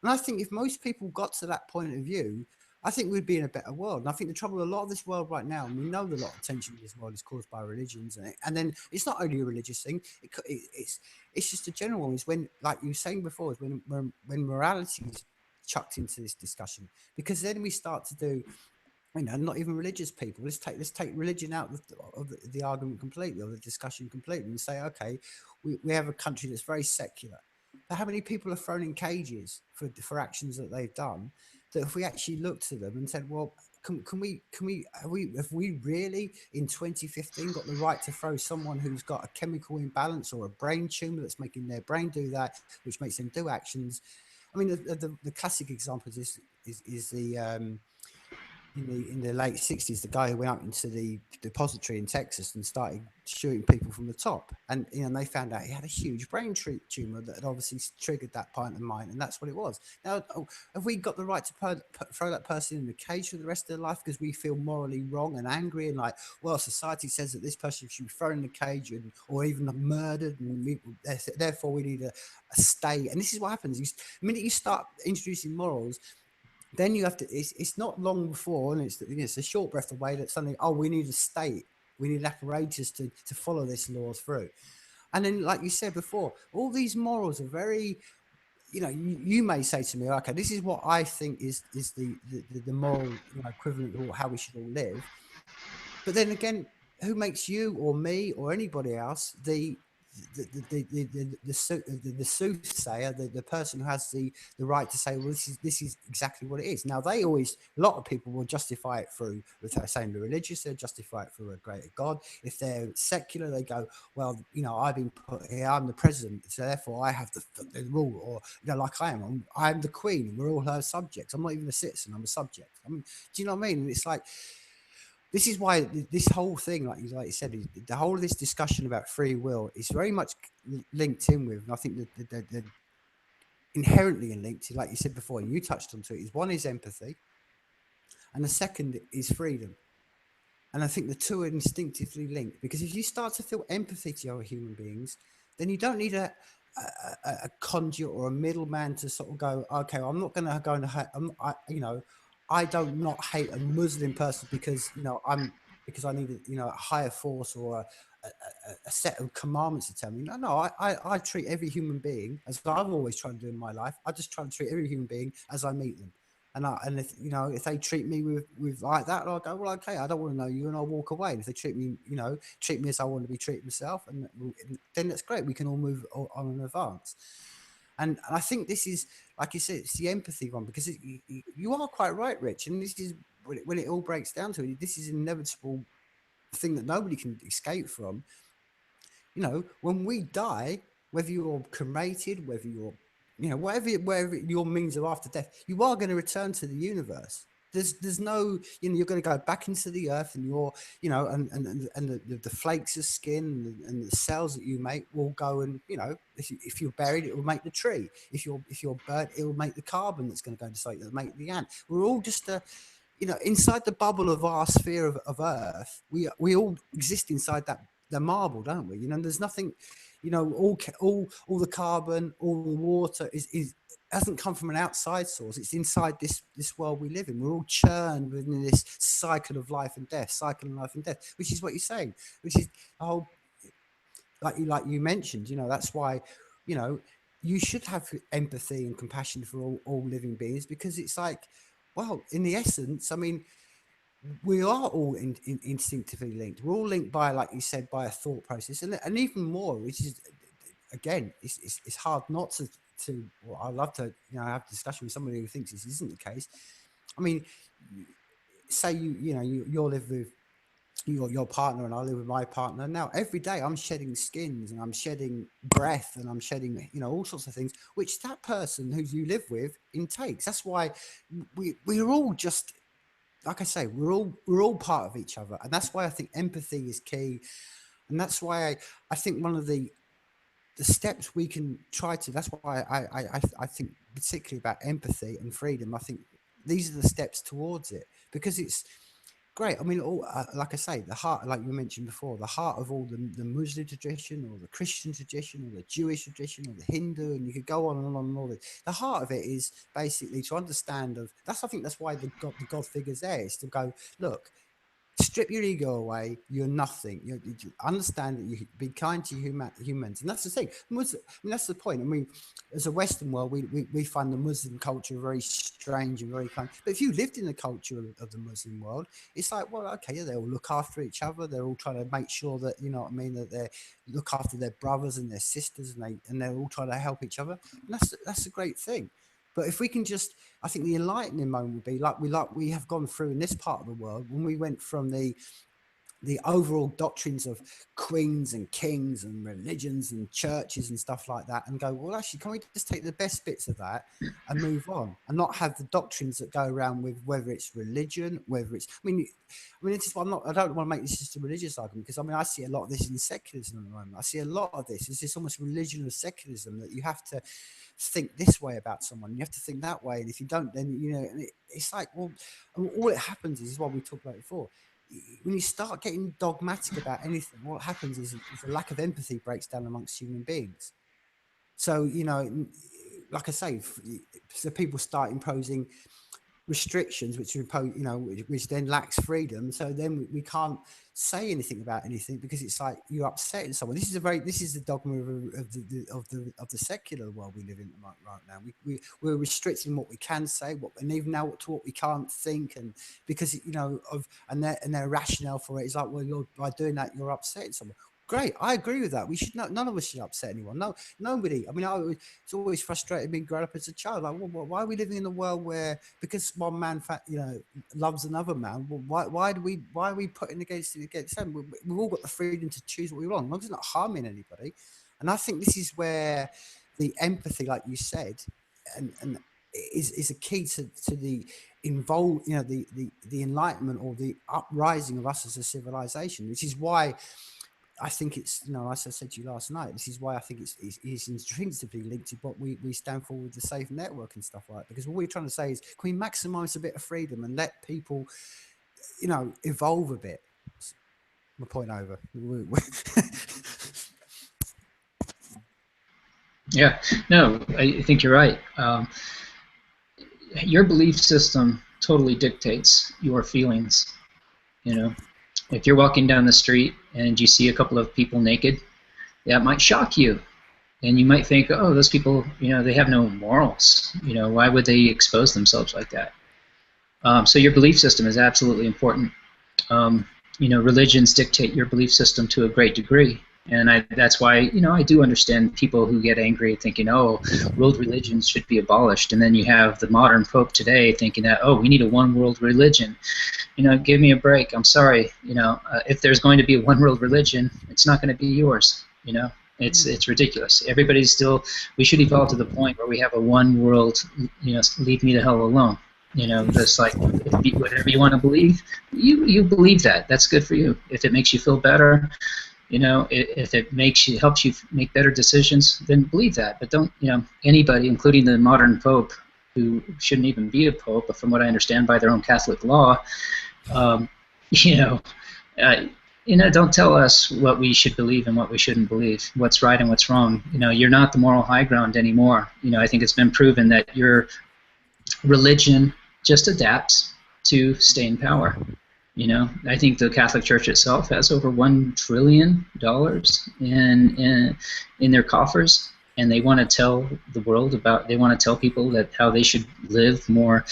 And I think if most people got to that point of view, I think we'd be in a better world. And I think the trouble with a lot of this world right now, and we know that a lot of tension in this world is caused by religions, and then it's not only a religious thing; it's just a general one. Is when, like you were saying before, is when morality is chucked into this discussion, because then we start to do, not even religious people. Let's take religion out of the argument completely, or the discussion completely, and say, okay, we have a country that's very secular. But how many people are thrown in cages for actions that they've done? That if we actually looked at them and said, well, have we really in 2015 got the right to throw someone who's got a chemical imbalance or a brain tumor that's making their brain do that, which makes them do actions? I mean, the classic example is the in the late 60s, the guy who went up into the depository in Texas and started shooting people from the top, and they found out he had a huge brain tumor that had obviously triggered that part of mind, and that's what it was. Now, have we got the right to throw that person in the cage for the rest of their life because we feel morally wrong and angry, and like, well, society says that this person should be thrown in the cage or even murdered, and therefore we need a stay? And this is what happens. The minute you start introducing morals, then you have to, it's not long before, and it's a short breath away, that suddenly, we need a state, we need an apparatus to follow this laws through. And then, like you said before, all these morals are very, you may say to me, okay, this is what I think is the moral, equivalent of how we should all live. But then again, who makes you or me or anybody else the soothsayer, the person who has the right to say, well, this is exactly what it is. Now, a lot of people will justify it through, if they're saying they're religious, they'll justify it through a greater God. If they're secular, they go, well, I've been put here, I'm the president, so therefore I have the rule, or like I'm the queen, and we're all her subjects. I'm not even a citizen, I'm a subject. I mean, do you know what I mean? And it's like, this is why this whole thing, like you said, the whole of this discussion about free will is very much linked in with, and I think that the inherently linked, like you said before, and you touched onto it, is one is empathy, and the second is freedom. And I think the two are instinctively linked, because if you start to feel empathy to other human beings, then you don't need a conduit or a middleman to sort of go, okay, I'm not going to go and I don't not hate a Muslim person because because I need a higher force or a set of commandments to tell me. No, I treat every human being as I've always tried to do in my life. I just try to treat every human being as I meet them. And if they treat me with like that, I'll go, well, okay, I don't want to know you, and I'll walk away. And if they treat me as I want to be treated myself, and then that's great. We can all move on and advance. And I think this is, like you said, it's the empathy one, because you are quite right, Rich. And this is when it all breaks down to it. This is an inevitable thing that nobody can escape from. When we die, whether you're cremated, whether you're, wherever your means of after death, you are going to return to the universe. There's no, you're going to go back into the earth, and you're, and the flakes of skin and the cells that you make will go, and if you're buried, it will make the tree. If you're burnt, it will make the carbon that's going to go to site that make the ant. We're all just inside the bubble of our sphere of Earth. We all exist inside the marble, don't we? There's nothing, all the carbon, all the water is hasn't come from an outside source. It's inside this world we live in. We're all churned within this cycle of life and death, which is what you're saying, which is the whole, like you mentioned. That's why, you should have empathy and compassion for all living beings, because it's like, well, in the essence, I mean, we are all instinctively linked. We're all linked by, like you said, by a thought process, and even more, which is, again, it's hard not to. Well, I love to have a discussion with somebody who thinks this isn't the case. I mean, say you live with your partner, and I live with my partner. Now, every day I'm shedding skins, and I'm shedding breath, and I'm shedding all sorts of things, which that person who you live with intakes. That's why we're all just, like I say, we're all part of each other, and that's why I think empathy is key, and that's why I think one of the steps we can try to. That's why I think particularly about empathy and freedom. I think these are the steps towards it, because it's great. I mean, like I say, the heart, like you mentioned before, the heart of all the Muslim tradition, or the Christian tradition, or the Jewish tradition, or the Hindu, and you could go on and on and on. The heart of it is basically to understand of that's. I think that's why the God figure's there, is to go, look, strip your ego away. You're nothing. You understand that you be kind to humans, and that's the thing. I mean, that's the point. I mean, as a Western world, we find the Muslim culture very strange and very kind. But if you lived in the culture of the Muslim world, it's like, well, okay, they all look after each other. They're all trying to make sure that that they look after their brothers and their sisters, and they're all trying to help each other. And that's a great thing. But if we can just, I think the enlightening moment would be like we have gone through in this part of the world, when we went from the overall doctrines of queens and kings and religions and churches and stuff like that, and go, well, actually, can we just take the best bits of that and move on, and not have the doctrines that go around with whether it's religion, whether it's, I mean, this is why I don't want to make this just a religious argument, because I mean, I see a lot of this in secularism at the moment. I see a lot of this. It's this almost religion of secularism, that you have to think this way about someone, you have to think that way, and if you don't, then it's like, well, all it happens is what we talked about before. When you start getting dogmatic about anything, what happens is a lack of empathy breaks down amongst human beings. So like I say, so people start imposing restrictions which impose, which then lacks freedom. So then we can't say anything about anything because it's like you're upsetting someone. This is the dogma of the secular world we live in right now. We're restricting what we can say, and even now to what we can't think, and because and their rationale for it is like, well, by doing that you're upsetting someone. Great, I agree with that. We should not. None of us should upset anyone. No, nobody. I mean, it's always frustrated me growing up as a child. Like, why are we living in a world where because one man, loves another man? Why are we putting against them? We've all got the freedom to choose what we want, as long as it's not harming anybody. And I think this is where the empathy, like you said, and is a key to the the enlightenment or the uprising of us as a civilization, which is why I think it's, as I said to you last night, this is why I think it's intrinsically linked to what we stand for with the safe network and stuff like that. Because what we're trying to say is, can we maximize a bit of freedom and let people, evolve a bit? My point over. Yeah, no, I think you're right. Your belief system totally dictates your feelings, If you're walking down the street and you see a couple of people naked, that might shock you. And you might think, oh, those people, they have no morals. Why would they expose themselves like that? So your belief system is absolutely important. Religions dictate your belief system to a great degree. And that's why, I do understand people who get angry thinking, oh, world religions should be abolished. And then you have the modern Pope today thinking that, oh, we need a one world religion. Give me a break. I'm sorry. If there's going to be a one world religion, it's not going to be yours. It's ridiculous. We should evolve to the point where we have a one world, leave me the hell alone. Just like whatever you want to believe, you believe that. That's good for you. If it makes you feel better, if it helps you make better decisions, then believe that. But don't, anybody, including the modern Pope, who shouldn't even be a Pope, but from what I understand by their own Catholic law, don't tell us what we should believe and what we shouldn't believe, what's right and what's wrong. You're not the moral high ground anymore. I think it's been proven that your religion just adapts to stay in power. I think the Catholic Church itself has over $1 trillion in their coffers, and they want to tell the world they want to tell people that how they should live more,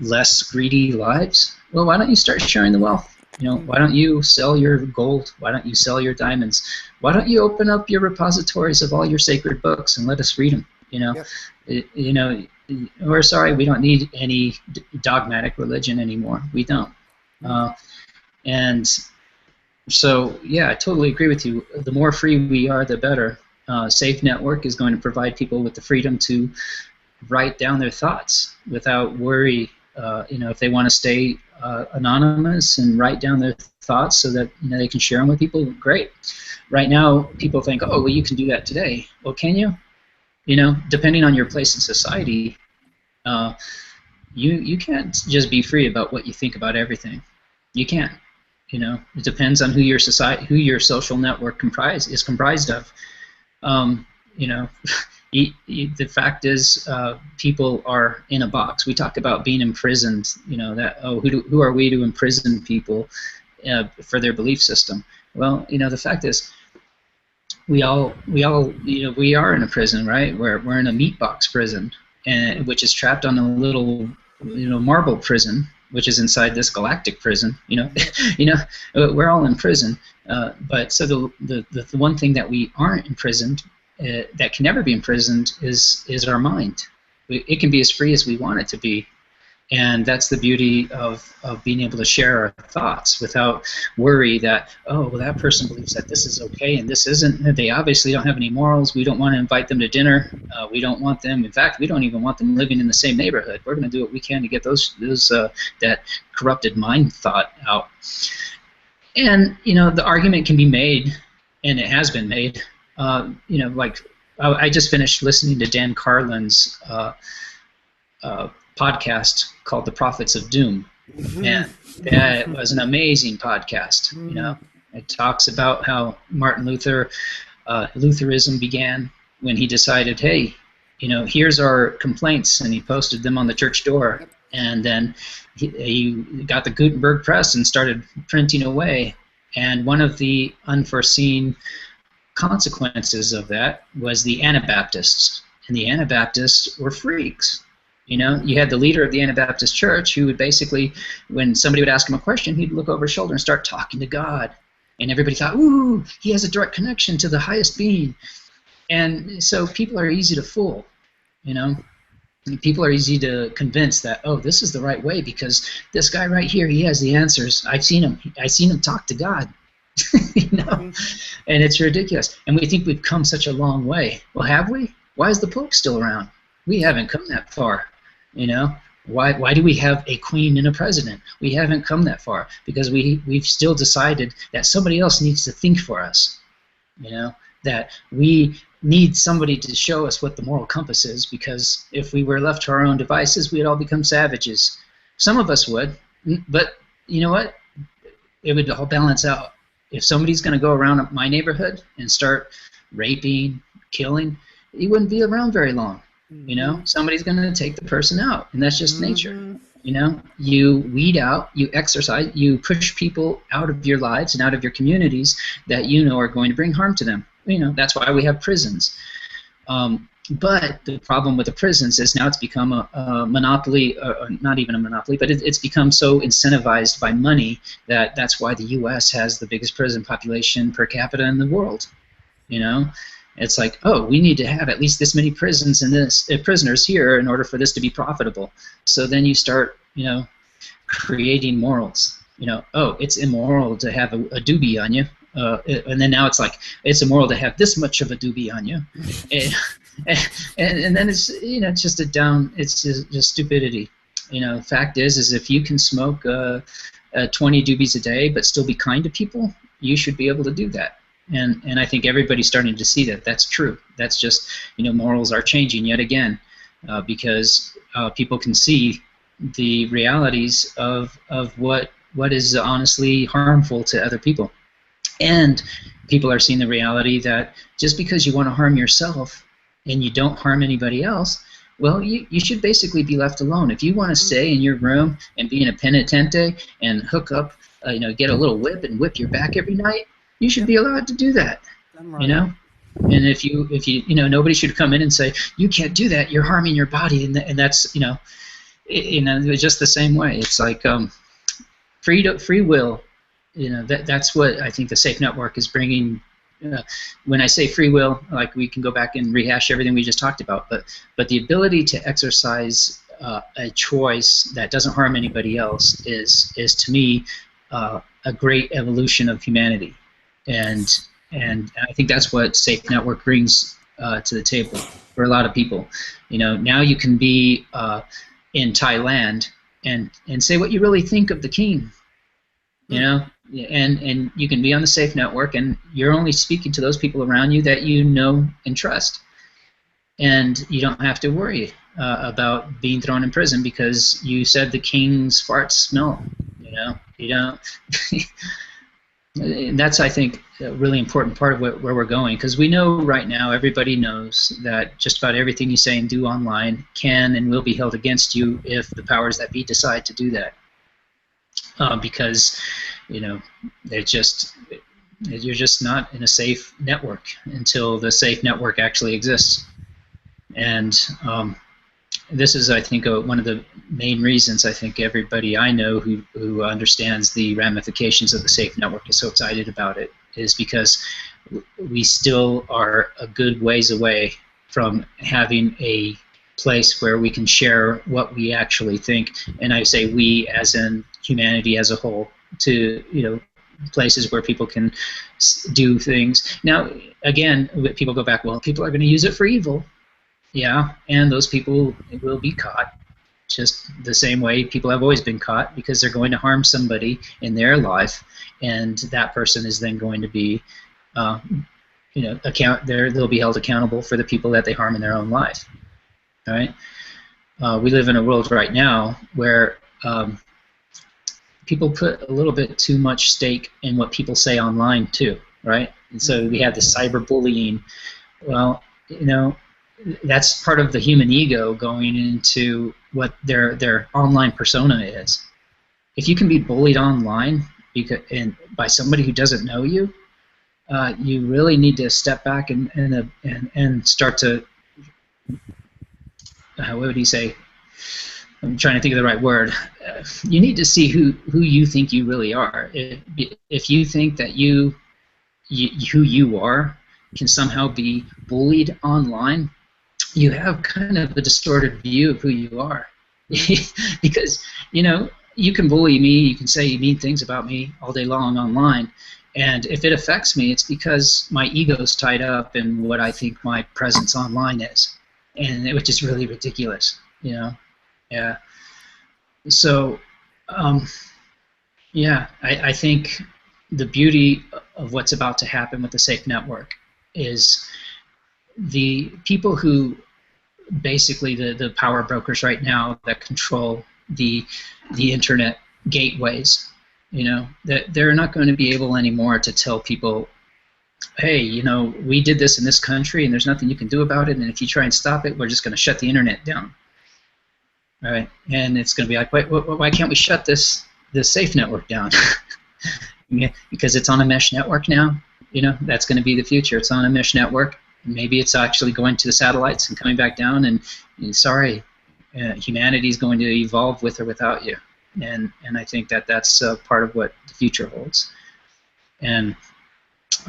less greedy lives. Well, why don't you start sharing the wealth? Why don't you sell your gold? Why don't you sell your diamonds? Why don't you open up your repositories of all your sacred books and let us read them? Yep. We're sorry, we don't need any dogmatic religion anymore. We don't. And so, yeah, I totally agree with you. The more free we are, the better. Safe Network is going to provide people with the freedom to write down their thoughts without worry. If they want to stay anonymous and write down their thoughts so that they can share them with people, great. Right now, people think, oh, well, you can do that today. Well, can you? Depending on your place in society, you can't just be free about what you think about everything. You can't. It depends on who your social network is comprised of. The fact is, people are in a box. We talk about being imprisoned. Who are we to imprison people for their belief system? Well, the fact is, we are in a prison, right? We're in a meat box prison, which is trapped on a little, marble prison, which is inside this galactic prison. We're all in prison. But so the one thing that we aren't imprisoned, that can never be imprisoned, is our mind. It can be as free as we want it to be. And that's the beauty of being able to share our thoughts without worry that, oh, well, that person believes that this is okay and this isn't. They obviously don't have any morals. We don't want to invite them to dinner. We don't want them. In fact, we don't even want them living in the same neighborhood. We're going to do what we can to get that corrupted mind thought out. And the argument can be made, and it has been made. Like I just finished listening to Dan Carlin's podcast called The Prophets of Doom. Mm-hmm. And that was an amazing podcast. It talks about how Martin Luther, Lutheranism began when he decided, hey, here's our complaints, and he posted them on the church door. And then he got the Gutenberg press and started printing away. And one of the unforeseen consequences of that was the Anabaptists. And the Anabaptists were freaks. You know, you had the leader of the Anabaptist church who would basically, when somebody would ask him a question, he'd look over his shoulder and start talking to God. And everybody thought, ooh, he has a direct connection to the highest being. And so people are easy to fool, you know. People are easy to convince that, oh, this is the right way because this guy right here, he has the answers. I've seen him talk to God. You know, and it's ridiculous. And we think we've come such a long way. Well, have we? Why is the Pope still around? We haven't come that far. You know, why do we have a queen and a president? We haven't come that far because we've still decided that somebody else needs to think for us. You know, that we need somebody to show us what the moral compass is, because if we were left to our own devices, we'd all become savages. Some of us would, but you know what? It would all balance out. If somebody's going to go around my neighborhood and start raping, killing, he wouldn't be around very long. You know, somebody's going to take the person out, and that's just nature. You know, you weed out, you exercise, you push people out of your lives and out of your communities that you know are going to bring harm to them. You know, that's why we have prisons. But the problem with the prisons is now it's become a monopoly, or not even a monopoly, but it's become so incentivized by money that's why the U.S. has the biggest prison population per capita in the world. You know, it's like, oh, we need to have at least this many prisons and prisoners here in order for this to be profitable. So then you start, you know, creating morals. You know, oh, it's immoral to have a doobie on you. And then now it's like, it's immoral to have this much of a doobie on you. And then it's, you know, it's just it's just stupidity. You know, the fact is if you can smoke 20 doobies a day but still be kind to people, you should be able to do that. And I think everybody's starting to see that that's true. That's just, you know, morals are changing yet again because people can see the realities of what is honestly harmful to other people. And people are seeing the reality that just because you want to harm yourself and you don't harm anybody else, well, you should basically be left alone. If you want to stay in your room and be in a penitente and hook up, you know, get a little whip and whip your back every night, you should be allowed to do that. Right. You know, and if you know, nobody should come in and say you can't do that. You're harming your body, and that's, you know, it's just the same way. It's like free will. You know, that's what I think the Safe Network is bringing. When I say free will, like, we can go back and rehash everything we just talked about, but the ability to exercise a choice that doesn't harm anybody else is to me a great evolution of humanity, and I think that's what Safe Network brings to the table for a lot of people. You know, now you can be in Thailand and say what you really think of the king. You know, and you can be on the Safe Network, and you're only speaking to those people around you that you know and trust, and you don't have to worry about being thrown in prison because you said the king's farts smell. You know, you don't. And that's, I think, a really important part of where we're going, because we know right now, everybody knows that just about everything you say and do online can and will be held against you if the powers that be decide to do that. Because, you know, you're just not in a safe network until the Safe Network actually exists. And this is, I think, one of the main reasons I think everybody I know who understands the ramifications of the Safe Network is so excited about it, is because we still are a good ways away from having a place where we can share what we actually think, and I say we as in humanity as a whole, to, you know, places where people can do things. Now, again, people go back, well, people are going to use it for evil. Yeah, and those people will be caught just the same way people have always been caught, because they're going to harm somebody in their life, and that person is then going to be, you know, they'll be held accountable for the people that they harm in their own life. All right. We live in a world right now where people put a little bit too much stake in what people say online too, right? And so we have this cyberbullying. Well, you know, that's part of the human ego going into what their online persona is. If you can be bullied online and by somebody who doesn't know you, you really need to step back and start to, what would he say? I'm trying to think of the right word. You need to see who you think you really are. If you think that who you are can somehow be bullied online, you have kind of a distorted view of who you are. Because, you can bully me, you can say mean things about me all day long online, and if it affects me, it's because my ego's tied up in what I think my presence online is, and which is really ridiculous, Yeah. So, yeah, I think the beauty of what's about to happen with the Safe Network is the people who basically the power brokers right now that control the internet gateways, that they're not going to be able anymore to tell people, hey, we did this in this country and there's nothing you can do about it, and if you try and stop it, we're just going to shut the internet down. Right? And it's going to be like, why can't we shut this Safe Network down? Yeah, because it's on a mesh network now. That's going to be the future. It's on a mesh network. Maybe it's actually going to the satellites and coming back down, and sorry, humanity is going to evolve with or without you. And I think that's part of what the future holds. And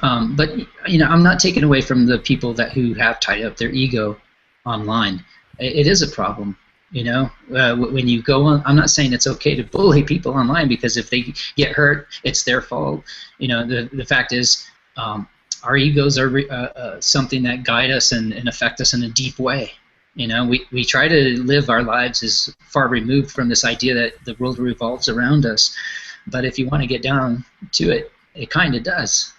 but I'm not taking away from the people who have tied up their ego online. It is a problem. When you go on, I'm not saying it's okay to bully people online, because if they get hurt, it's their fault. The fact is, our egos are something that guide us and affect us in a deep way. We try to live our lives as far removed from this idea that the world revolves around us. But if you want to get down to it, it kind of does.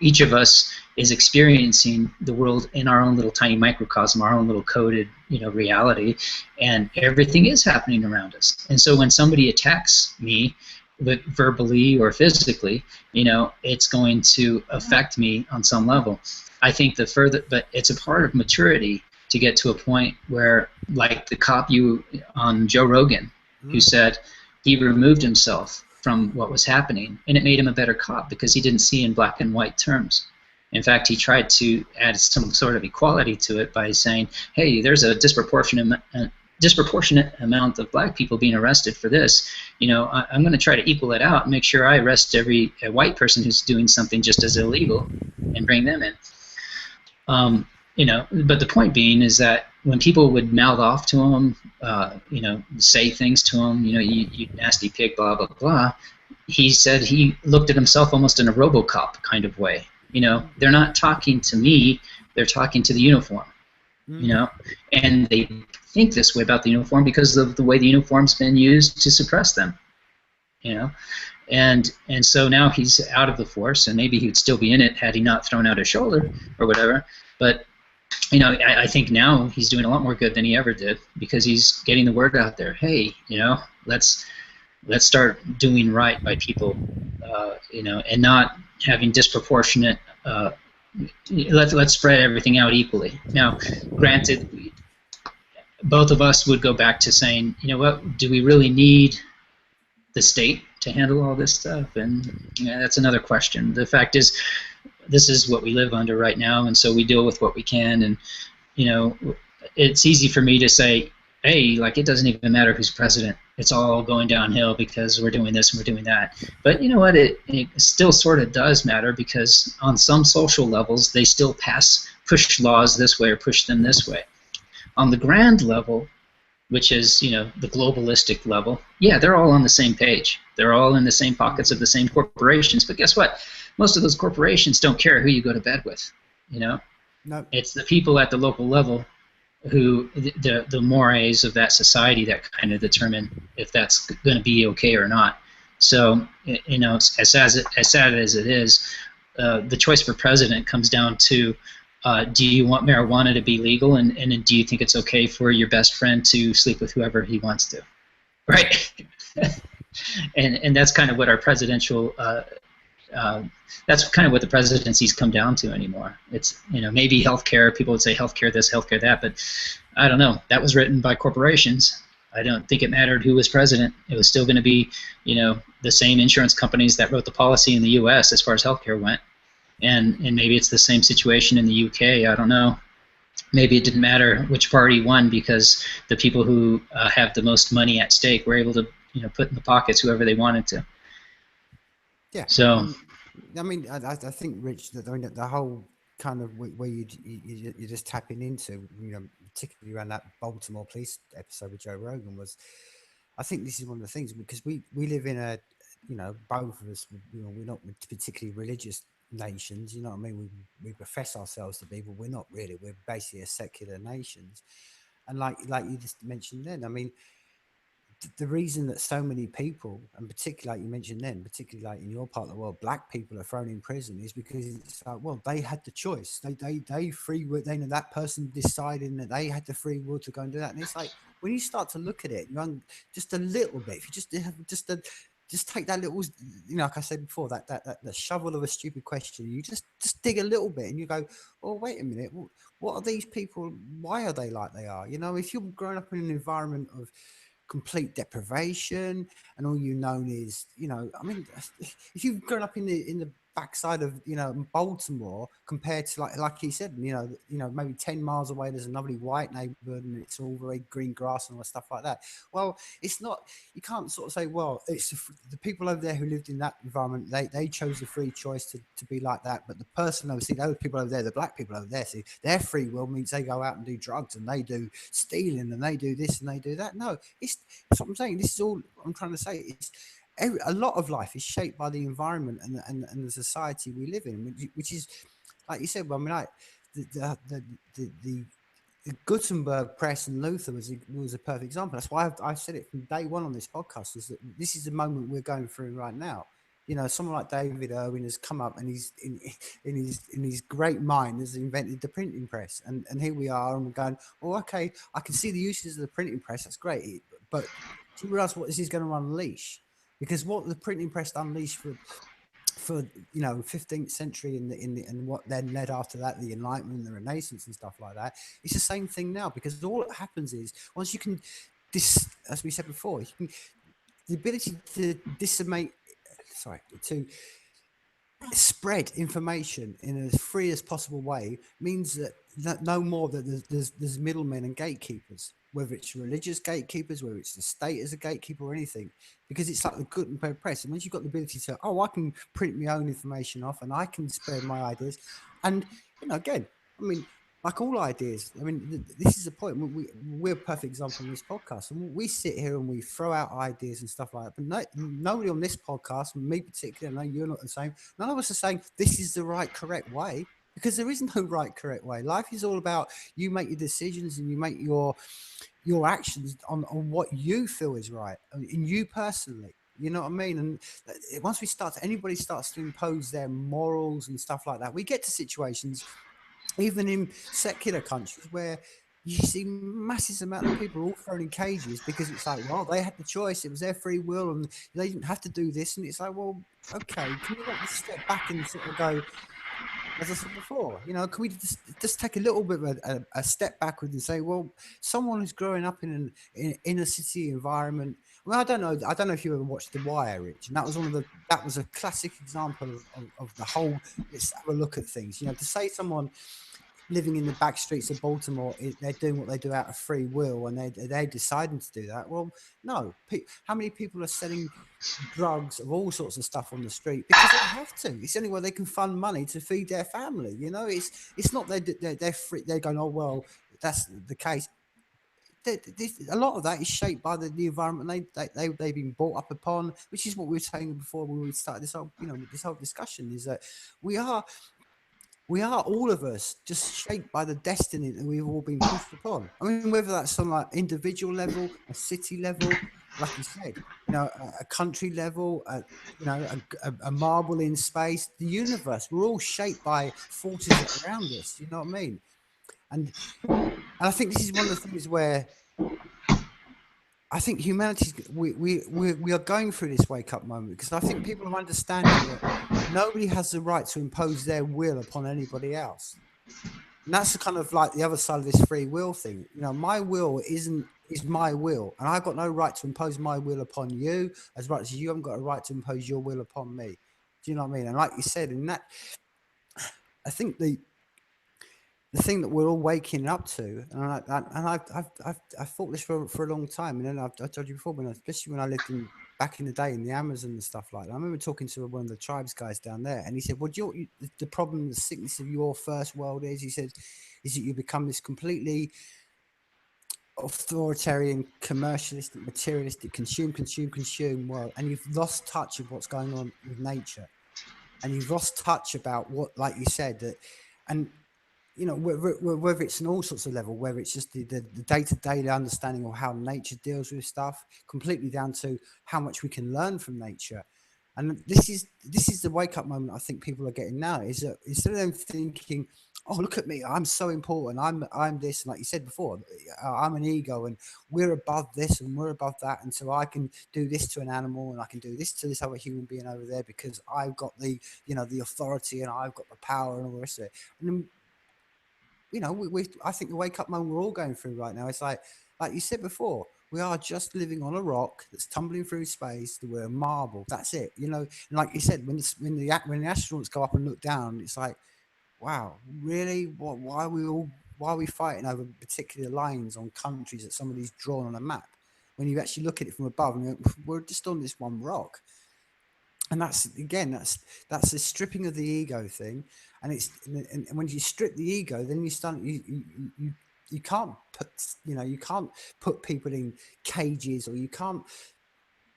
Each of us is experiencing the world in our own little tiny microcosm, our own little coded, reality, and everything is happening around us. And so when somebody attacks me, verbally or physically, it's going to affect me on some level. I think but it's a part of maturity to get to a point where, like the cop on Joe Rogan, who said he removed himself from what was happening, and it made him a better cop because he didn't see in black and white terms. In fact, he tried to add some sort of equality to it by saying, hey, there's a disproportionate amount of black people being arrested for this. I'm going to try to equal it out and make sure I arrest every white person who's doing something just as illegal and bring them in. But the point being is that when people would mouth off to him, say things to him, you nasty pig, blah, blah, blah, he said he looked at himself almost in a RoboCop kind of way. They're not talking to me, they're talking to the uniform, and they think this way about the uniform because of the way the uniform's been used to suppress them, and so now he's out of the force, and maybe he would still be in it had he not thrown out his shoulder or whatever, but I think now he's doing a lot more good than he ever did because he's getting the word out there. Hey, let's start doing right by people, and not having disproportionate. Let's spread everything out equally. Now, granted, both of us would go back to saying, what, do we really need the state to handle all this stuff? And that's another question. The fact is, this is what we live under right now, and so we deal with what we can. And it's easy for me to say, hey, like, it doesn't even matter who's president. It's all going downhill because we're doing this and we're doing that. But you know what? It still sort of does matter, because on some social levels, they still push laws this way or push them this way. On the grand level, which is, the globalistic level, yeah, they're all on the same page. They're all in the same pockets of the same corporations. But guess what? Most of those corporations don't care who you go to bed with. No. It's the people at the local level who the mores of that society that kind of determine if that's going to be okay or not. So, as sad as it is, the choice for president comes down to, do you want marijuana to be legal, and do you think it's okay for your best friend to sleep with whoever he wants to, right? and that's kind of what our presidential that's kind of what the presidencies come down to anymore. It's, maybe healthcare, people would say healthcare this, healthcare that, but I don't know. That was written by corporations. I don't think it mattered who was president. It was still going to be, the same insurance companies that wrote the policy in the U.S. as far as healthcare went. And maybe it's the same situation in the U.K. I don't know. Maybe it didn't matter which party won because the people who have the most money at stake were able to, put in the pockets whoever they wanted to. Yeah. So, I mean, I think, Rich, that the whole kind of where you're just tapping into, particularly around that Baltimore police episode with Joe Rogan, was, I think this is one of the things, because we live in a, both of us, we're not particularly religious nations, you know what I mean? We profess ourselves to be, but we're not really. We're basically a secular nations, and like you just mentioned then, I mean, the reason that so many people, and particularly like you mentioned then, particularly like in your part of the world, black people are thrown in prison, is because it's like, well, they had the choice. They free will. Then that person deciding that they had the free will to go and do that. And it's like, when you start to look at it, just a little bit. If you just have just take that little, like I said before, that the shovel of a stupid question. You just dig a little bit, and you go, oh, wait a minute, what are these people? Why are they like they are? If you're growing up in an environment of complete deprivation, and all you known is, I mean, if you've grown up in the backside of, Baltimore, compared to like you said, maybe 10 miles away there's a lovely white neighborhood and it's all very green grass and all that stuff like that. Well, it's not, you can't sort of say, well, it's the people over there who lived in that environment, they chose the free choice to be like that. But the person over, see, those people over there, the black people over there, see, their free will means they go out and do drugs and they do stealing and they do this and they do that. No, that's what I'm saying. This is all I'm trying to say. It's a lot of life is shaped by the environment and the society we live in, which is, like you said. Well, I mean, like the Gutenberg press and Luther was a perfect example. That's why I've said it from day one on this podcast, is that this is the moment we're going through right now. Someone like David Irwin has come up and he's in his great mind has invented the printing press, and here we are, and we're going, oh, okay, I can see the uses of the printing press. That's great, but do you realize what this is going to unleash? Because what the printing press unleashed for 15th century and what then led after that, the Enlightenment, the Renaissance and stuff like that, it's the same thing now. Because all that happens is, once you can, as we said before, the ability to to spread information in as free as possible way means that no more that there's middlemen and gatekeepers, whether it's religious gatekeepers, whether it's the state as a gatekeeper or anything, because it's like the Gutenberg press. And once you've got the ability to, I can print my own information off and I can spread my ideas. And, again, I mean, like all ideas, I mean, this is the point. We're a perfect example in this podcast. And we sit here and we throw out ideas and stuff like that. But nobody on this podcast, me particularly, I know you're not the same, none of us are saying this is the right, correct way, because there is no right, correct way. Life is all about you make your decisions and you make your actions on what you feel is right, in you personally. You know what I mean? And once anybody starts to impose their morals and stuff like that, we get to situations, even in secular countries, where you see massive amount of people all thrown in cages because it's like, well, they had the choice, it was their free will, and they didn't have to do this. And it's like, well, okay, can you not just step back and sort of go, as I said before, can we just take a little bit of a step backward and say, well, someone who's growing up in an inner city environment. Well, I don't know if you ever watched The Wire, Rich, and that was a classic example of the whole. Let's have a look at things. To say someone living in the back streets of Baltimore, they're doing what they do out of free will, and they're deciding to do that. Well, no. How many people are selling drugs of all sorts of stuff on the street because they have to? It's the only way they can fund money to feed their family. It's not they're free. They're going, oh well, that's the case. A lot of that is shaped by the environment they've been brought up upon, which is what we were saying before when we started this whole discussion, is that we are all of us just shaped by the destiny that we've all been pushed upon. I mean, whether that's on like individual level, a city level, like you said, a country level, a marble in space, the universe, we're all shaped by forces that are around us. You know what I mean? And I think this is one of the things where I think humanity's we are going through this wake up moment, because I think people are understanding that nobody has the right to impose their will upon anybody else. And that's the kind of like the other side of this free will thing. You know, my will is my will, and I've got no right to impose my will upon you, as much as you haven't got a right to impose your will upon me. Do you know what I mean? And like you said, in that, I think the thing that we're all waking up to, and I've thought this for a long time, and then I told you before, especially when I lived back in the day in the Amazon and stuff like that. I remember talking to one of the tribes guys down there, and he said, "Well, the problem, the sickness of your first world is," he said, "is that you become this completely authoritarian, commercialistic, materialistic, consume world, and you've lost touch of what's going on with nature, and you've lost touch about what, like you said, that, and." You know, whether it's in all sorts of level, whether it's just the day-to-day understanding of how nature deals with stuff, completely down to how much we can learn from nature. And this is the wake-up moment I think people are getting now, is that instead of them thinking, oh, look at me, I'm so important, I'm this, and like you said before, I'm an ego, and we're above this and we're above that, and so I can do this to an animal and I can do this to this other human being over there because I've got the, you know, the authority and I've got the power and all the rest of it. And then, you know, I think the wake up moment we're all going through right now, it's like you said before, we are just living on a rock that's tumbling through space. We're a marble. That's it. You know, and like you said, when the astronauts go up and look down, it's like, wow, really? Why are we fighting over particular lines on countries that somebody's drawn on a map? When you actually look at it from above, and we're just on this one rock. And that's, again, that's the stripping of the ego thing. And and when you strip the ego, then you start you can't put, you know, you can't put people in cages, or you can't,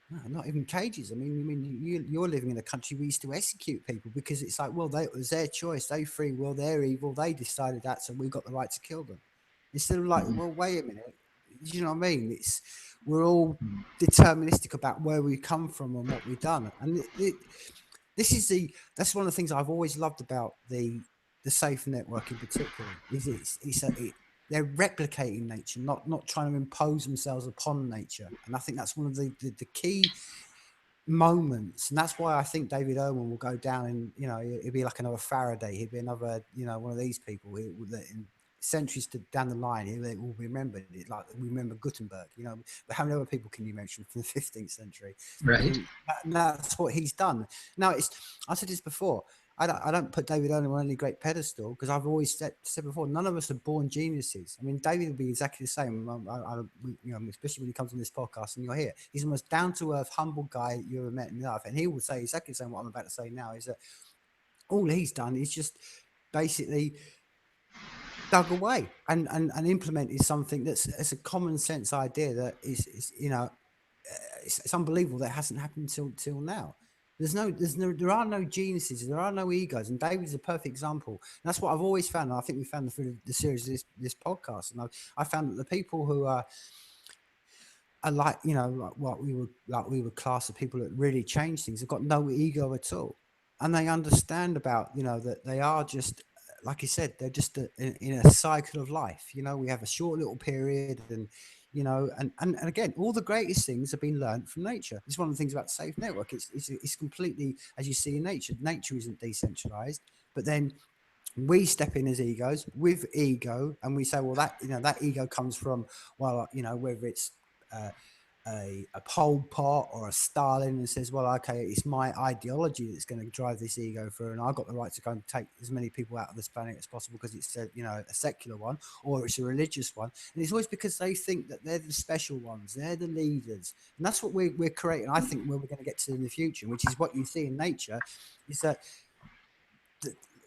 no, not even cages. I mean, you're living in a country where you used to execute people because it's like, well, it was their choice, they free will, they're evil, they decided that, so we've got the right to kill them. Instead of like, well, wait a minute, you know what I mean? We're all deterministic about where we come from and what we've done, and that's one of the things I've always loved about the safe network in particular. They're replicating nature, not trying to impose themselves upon nature, and I think that's one of the key moments, and that's why I think David Irwin will go down, and you know, he'll be like another Faraday, he'll be another, you know, one of these people in centuries down the line, it will be remembered, like we remember Gutenberg, you know. But how many other people can you mention from the 15th century? Right. And that's what he's done. Now, I said this before, I don't put David Irwin on any great pedestal, because I've always said before, none of us are born geniuses. I mean, David will be exactly the same. You know, especially when he comes on this podcast and you're here. He's the most down-to-earth, humble guy you ever met in life, and he will say exactly the same what I'm about to say now. Is that all he's done is just basically dug away and implemented something it's a common sense idea that is you know, it's unbelievable that it hasn't happened till now. There are no geniuses, there are no egos, and David's a perfect example. And that's what I've always found, and I think we found through the series of this podcast. And I found that the people who are like, you know, like what we would class the people that really change things, have got no ego at all, and they understand about, you know, that they are just, like you said, they're just in a cycle of life. You know, we have a short little period, and you know, and again, all the greatest things have been learned from nature. It's one of the things about the Safe Network. It's completely, as you see in nature. Nature isn't decentralized, but then we step in as egos with ego, and we say, well, that, you know, that ego comes from, well, you know, whether it's a Pol Pot or a Stalin, and says, well, okay, it's my ideology that's going to drive this ego through, and I've got the right to go and take as many people out of this planet as possible because it's a, you know, a secular one, or it's a religious one. And it's always because they think that they're the special ones, they're the leaders, and that's what we're creating. I think where we're going to get to in the future, which is what you see in nature, is that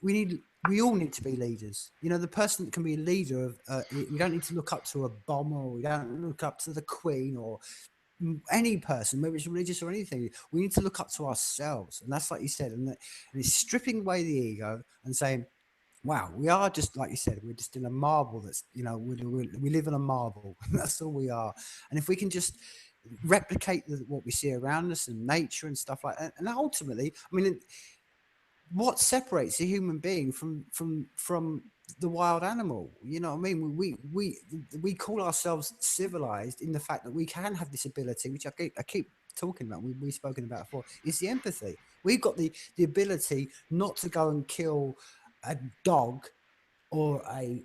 we all need to be leaders. You know, the person that can be a leader of, we don't need to look up to a bomber, or we don't look up to the Queen, or any person, whether it's religious or anything. We need to look up to ourselves, and that's, like you said, and it's stripping away the ego and saying, wow, we are just, like you said, we're just in a marble that's, you know, we live in a marble. That's all we are. And if we can just replicate what we see around us and nature and stuff like that, and ultimately, I mean, what separates a human being from the wild animal. You know what I mean? We call ourselves civilized in the fact that we can have this ability, which I keep talking about. We've spoken about before. Is the empathy. We've got the ability not to go and kill a dog or a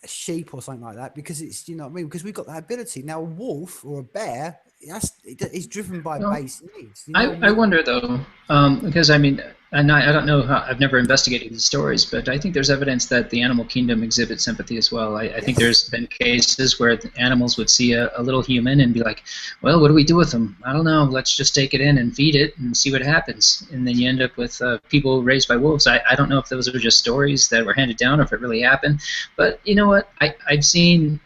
sheep or something like that, because it's, you know what I mean, because we've got that ability. Now a wolf or a bear, it's driven by Well, base needs, you know. I wonder though, because I mean, and I don't know how, I've never investigated these stories, but I think there's evidence that the animal kingdom exhibits sympathy as well. I think Yes. there's been cases where the animals would see a little human and be like, well, what do we do with them? I don't know. Let's just take it in and feed it and see what happens. And then you end up with people raised by wolves. I don't know if those are just stories that were handed down or if it really happened. But you know what? I've seen,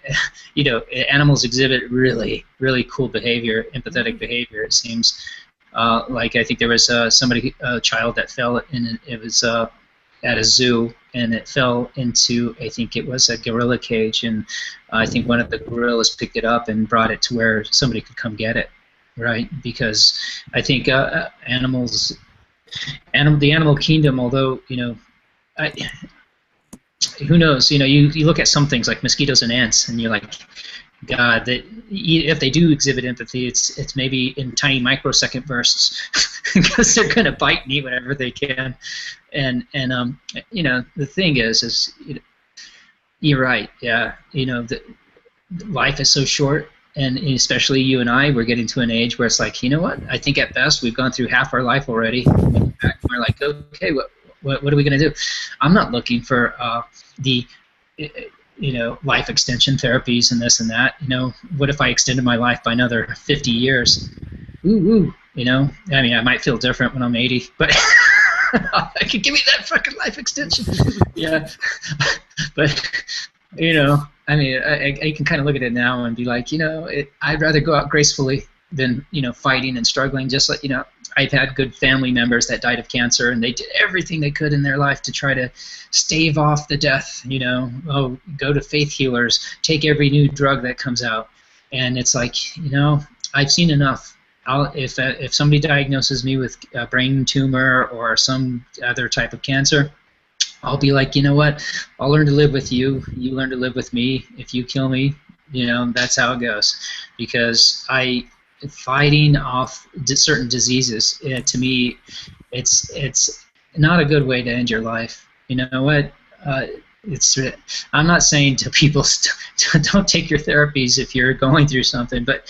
you know, animals exhibit really, really cool behavior, empathetic behavior, it seems. Like I think there was a child that fell in. It was at a zoo, and it fell into, I think it was a gorilla cage, and I think one of the gorillas picked it up and brought it to where somebody could come get it, right? Because I think the animal kingdom, although you know, I, who knows? You know, you look at some things like mosquitoes and ants, and you're like, God, that if they do exhibit empathy, it's maybe in tiny microsecond bursts because they're going to bite and eat whatever they can, and you know, the thing is you know, you're right, yeah, you know, life is so short, and especially you and I, we're getting to an age where it's like, you know what, I think at best we've gone through half our life already. We're like, okay, what are we going to do? I'm not looking for the you know, life extension therapies and this and that. You know, what if I extended my life by another 50 years? Ooh, you know, I mean, I might feel different when I'm 80, but I could give me that fucking life extension. Yeah, but you know, I mean, I can kind of look at it now and be like, you know, I'd rather go out gracefully than, you know, fighting and struggling. Just like, you know, I've had good family members that died of cancer, and they did everything they could in their life to try to stave off the death. You know, oh, go to faith healers, take every new drug that comes out, and it's like, you know, I've seen enough. If somebody diagnoses me with a brain tumor or some other type of cancer, I'll be like, you know what? I'll learn to live with you. You learn to live with me. If you kill me, you know, that's how it goes. Because fighting off certain diseases, to me, it's not a good way to end your life. You know what? It's I'm not saying to people don't take your therapies if you're going through something, but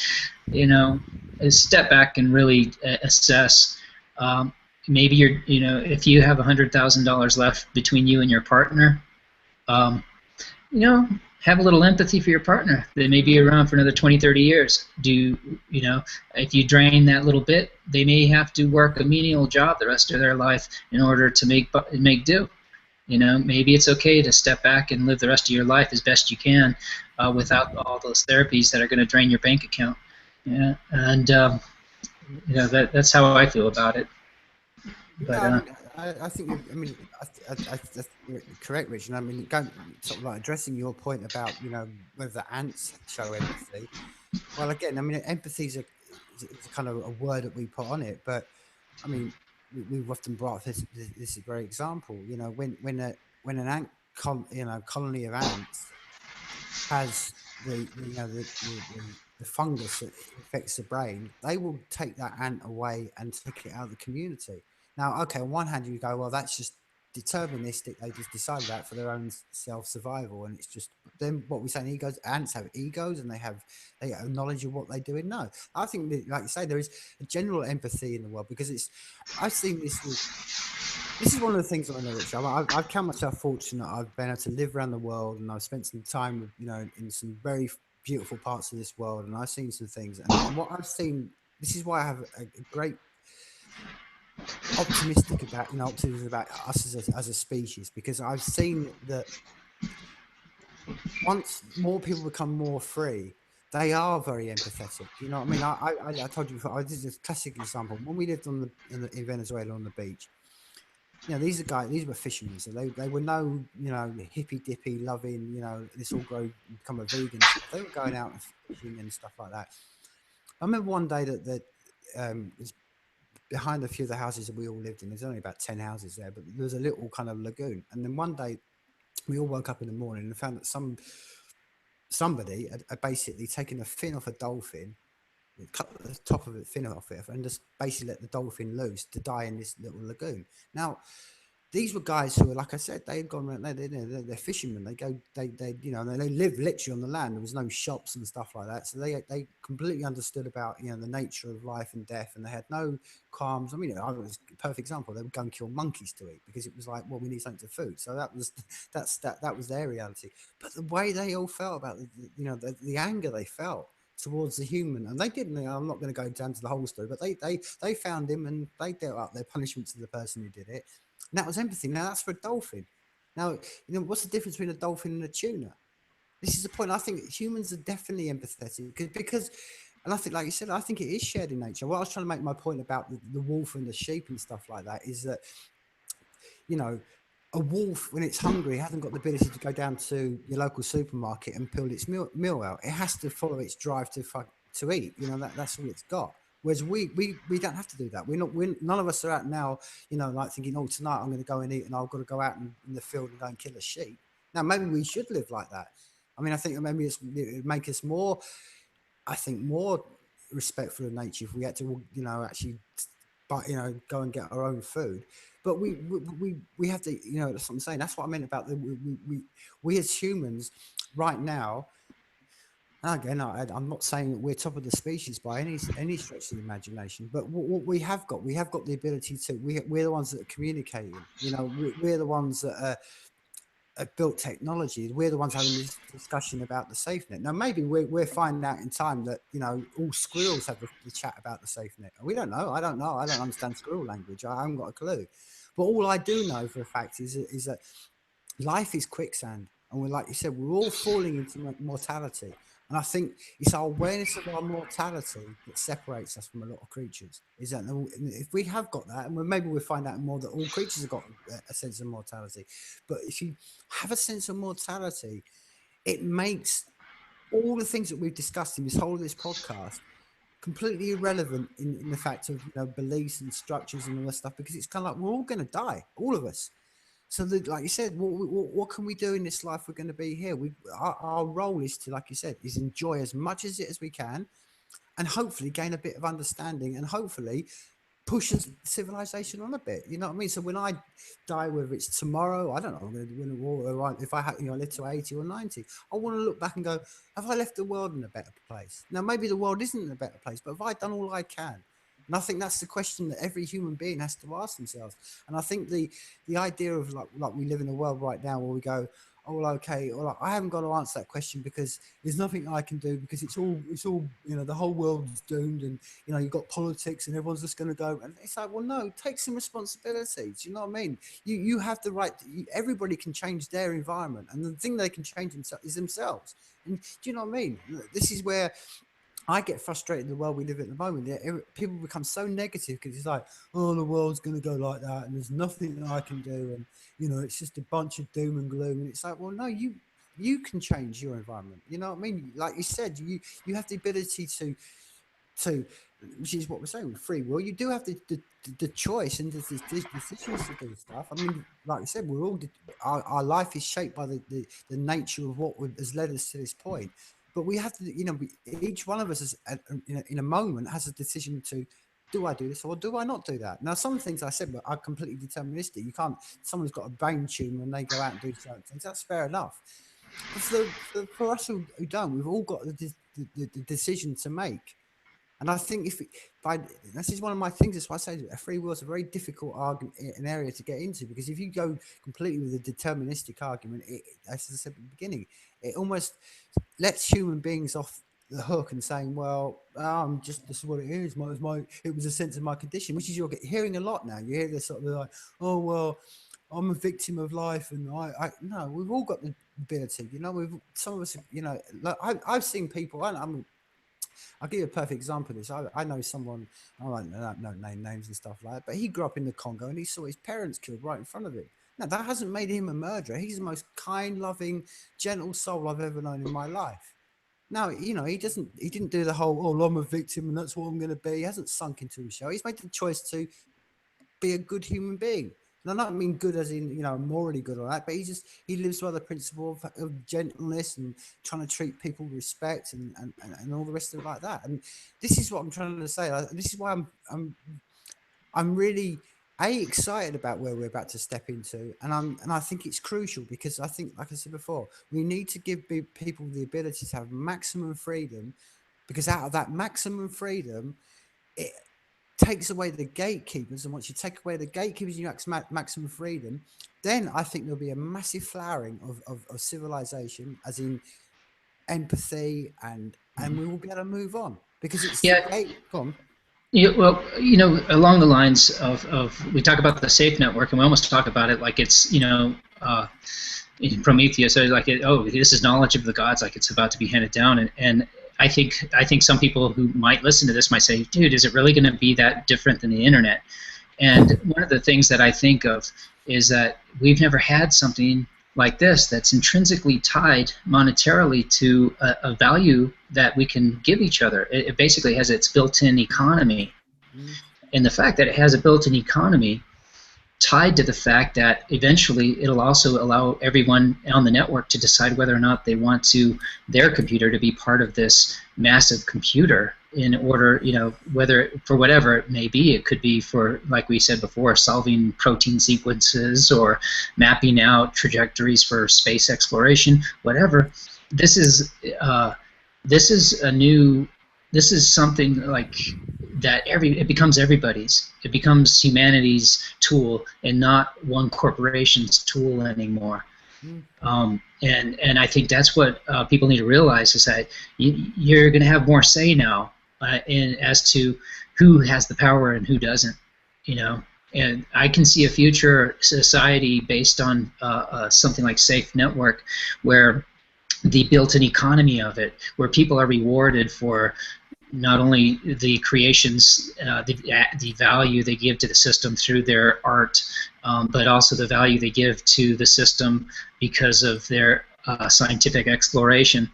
you know, step back and really assess. Maybe you know, if you have $100,000 left between you and your partner, you know, have a little empathy for your partner. They may be around for another 20, 30 years. You know, if you drain that little bit, they may have to work a menial job the rest of their life in order to make do. You know, maybe it's okay to step back and live the rest of your life as best you can without all those therapies that are going to drain your bank account. Yeah, and you know, that's how I feel about it. No, But I mean, I think I mean, that's correct, Rich. And I mean, going sort of like addressing your point about, you know, whether ants show empathy. Well, again, I mean, empathy is a kind of a word that we put on it, but I mean, we've often brought up this very example. You know, when an colony of ants has the fungus that infects the brain, they will take that ant away and take it out of the community. Now, okay, on one hand, you go, well, that's just deterministic. They just decided that for their own self survival, and it's just then what we say in egos. Ants have egos, and they have knowledge of what they're doing. No, I think that, like you say, there is a general empathy in the world because it's. I've seen this with. This is one of the things I know, Rich. I count myself fortunate. I've been able to live around the world, and I've spent some time with, you know, in some very beautiful parts of this world, and I've seen some things. And what I've seen, this is why I have a great optimism about us as a species, because I've seen that once more people become more free, they are very empathetic. You know what I mean? I told you before. This is a classic example. When we lived in Venezuela on the beach, you know, these were fishermen, so they were no, you know, hippy dippy loving, you know, this all grow become a vegan stuff. They were going out and fishing and stuff like that. I remember one day that was behind a few of the houses that we all lived in. There's only about 10 houses there, but there was a little kind of lagoon. And then one day we all woke up in the morning and found that somebody had basically taken a fin off a dolphin, cut the top of the fin off it, and just basically let the dolphin loose to die in this little lagoon. Now, these were guys who were, like I said, they had gone around. They're fishermen. They go, they, they live literally on the land. There was no shops and stuff like that, so they completely understood about the nature of life and death, and they had no qualms. I mean, I was a perfect example. They would go and kill monkeys to eat because it was like, well, we need something to food. So that was that was their reality. But the way they all felt about the anger they felt towards the human, and they didn't. I'm not going to go down to the whole story, but they found him and they dealt out their punishment to the person who did it. And that was empathy. Now that's for a dolphin. Now, what's the difference between a dolphin and a tuna? This is the point. I think humans are definitely empathetic because, and I think, like you said, I think it is shared in nature. What I was trying to make my point about the wolf and the sheep and stuff like that is that, you know, a wolf, when it's hungry, hasn't got the ability to go down to your local supermarket and pull its meal out. It has to follow its drive to eat. That's all it's got. Whereas we don't have to do that. None of us are out now, like thinking, oh, tonight I'm going to go and eat and I've got to go out in the field and go and kill a sheep. Now, maybe we should live like that. I mean, I think maybe it would make us more respectful of nature if we had to, actually, but go and get our own food. But we have to, that's what I'm saying. That's what I meant about we as humans right now. Again, I'm not saying that we're top of the species by any stretch of the imagination, but what we have got the ability to. We're the ones that are communicating. We're the ones that have built technology. We're the ones having this discussion about the safe net. Now, maybe we're finding out in time that all squirrels have the chat about the safe net. We don't know. I don't know. I don't understand squirrel language. I haven't got a clue. But all I do know for a fact is that life is quicksand, and like you said, we're all falling into mortality. And I think it's our awareness of our mortality that separates us from a lot of creatures. Is that if we have got that, and maybe we'll find out more that all creatures have got a sense of mortality. But if you have a sense of mortality, it makes all the things that we've discussed in this whole of this podcast completely irrelevant in the fact of beliefs and structures and all that stuff, because it's kind of like we're all going to die, all of us. So, like you said, what can we do in this life? We're going to be here. Our role is to, like you said, is enjoy as much as we can, and hopefully gain a bit of understanding, and hopefully push civilization on a bit. You know what I mean? So when I die, whether it's tomorrow, I don't know, I'm going to win a war, or if I live to 80 or 90, I want to look back and go, have I left the world in a better place? Now, maybe the world isn't in a better place, but have I done all I can? And I think that's the question that every human being has to ask themselves. And I think the idea of like we live in a world right now where we go, oh, well, okay, well, I haven't got to answer that question because there's nothing I can do, because it's all the whole world's doomed, and you've got politics and everyone's just going to go. And it's like, well, no, take some responsibility. Do you know what I mean? You have the right. Everybody can change their environment, and the thing they can change is themselves. And do you know what I mean? This is where I get frustrated in the world we live in at the moment. People become so negative because it's like, oh, the world's going to go like that, and there's nothing that I can do, and it's just a bunch of doom and gloom. And it's like, well, no, you can change your environment. You know what I mean? Like you said, you have the ability to, which is what we're saying with free will. You do have the choice and the decisions to do stuff. I mean, like I said, we're all our life is shaped by the nature of what has led us to this point. But we have to, each one of us is in a moment has a decision to, do I do this or do I not do that? Now, some things I said are completely deterministic. You can't, someone's got a brain tumor and they go out and do certain things. That's fair enough. But for us who don't, we've all got the decision to make. And I think this is one of my things. That's why I say a free will is a very difficult argument, an area to get into, because if you go completely with a deterministic argument, as I said at the beginning, it almost lets human beings off the hook and saying, well, this is what it is. It was a sense of my condition, which is you're hearing a lot now. You hear this sort of like, oh, well, I'm a victim of life, and no, we've all got the ability. Some of us, like I've seen people. I'll give you a perfect example of this. I know someone, I don't name names and stuff like that, but he grew up in the Congo and he saw his parents killed right in front of him. Now, that hasn't made him a murderer. He's the most kind, loving, gentle soul I've ever known in my life. Now, he didn't do the whole, oh, I'm a victim and that's what I'm going to be. He hasn't sunk into his shell. He's made the choice to be a good human being. And I don't mean good as in, morally good or that, but he lives by the principle of gentleness and trying to treat people with respect and all the rest of it like that. And this is what I'm trying to say. This is why I'm really excited about where we're about to step into, and I think it's crucial because I think, like I said before, we need to give people the ability to have maximum freedom, because out of that maximum freedom, it takes away the gatekeepers, and once you take away the gatekeepers, you maximum freedom, then I think there'll be a massive flowering of civilization, as in empathy, and we will be able to move on because it's Come Yeah, well, along the lines of we talk about the safe network, and we almost talk about it like it's, in Prometheus, or like, this is knowledge of the gods, like it's about to be handed down, and I think some people who might listen to this might say, dude, is it really going to be that different than the internet? And one of the things that I think of is that we've never had something like this that's intrinsically tied monetarily to a value that we can give each other. It basically has its built-in economy. And the fact that it has a built-in economy tied to the fact that eventually it'll also allow everyone on the network to decide whether or not they want their computer to be part of this massive computer, in order, whether for whatever it may be. It could be for, like we said before, solving protein sequences or mapping out trajectories for space exploration, whatever. This is something like that it becomes everybody's. It becomes humanity's tool and not one corporation's tool anymore. And I think that's what people need to realize, is that you're going to have more say now as to who has the power and who doesn't. And I can see a future society based on something like Safe Network, where the built-in economy of it, where people are rewarded for not only the creations, the value they give to the system through their art, but also the value they give to the system because of their scientific exploration,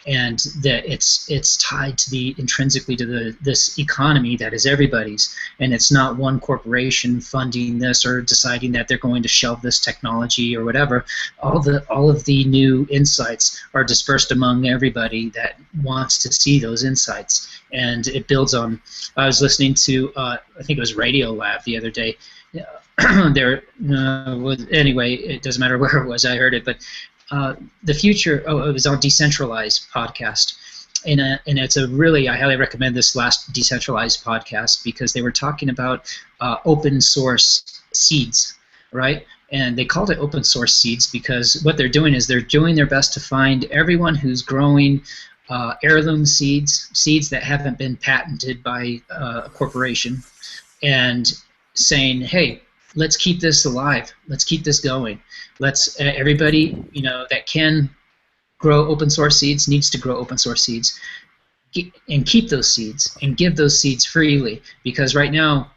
and that it's tied to intrinsically to this economy that is everybody's, and it's not one corporation funding this or deciding that they're going to shelve this technology or whatever. All of the new insights are dispersed among everybody that wants to see those insights, and it builds on. I was listening to I think it was Radio Lab the other day. Anyway, it doesn't matter where it was. I heard it, but the future. It was on Decentralized podcast, and it's I highly recommend this last Decentralized podcast, because they were talking about open source seeds, right? And they called it open source seeds because what they're doing is they're doing their best to find everyone who's growing heirloom seeds that haven't been patented by a corporation, and saying, hey, let's keep this alive. Let's keep this going. Let's everybody that can grow open source seeds needs to grow open source seeds, and keep those seeds and give those seeds freely, because right now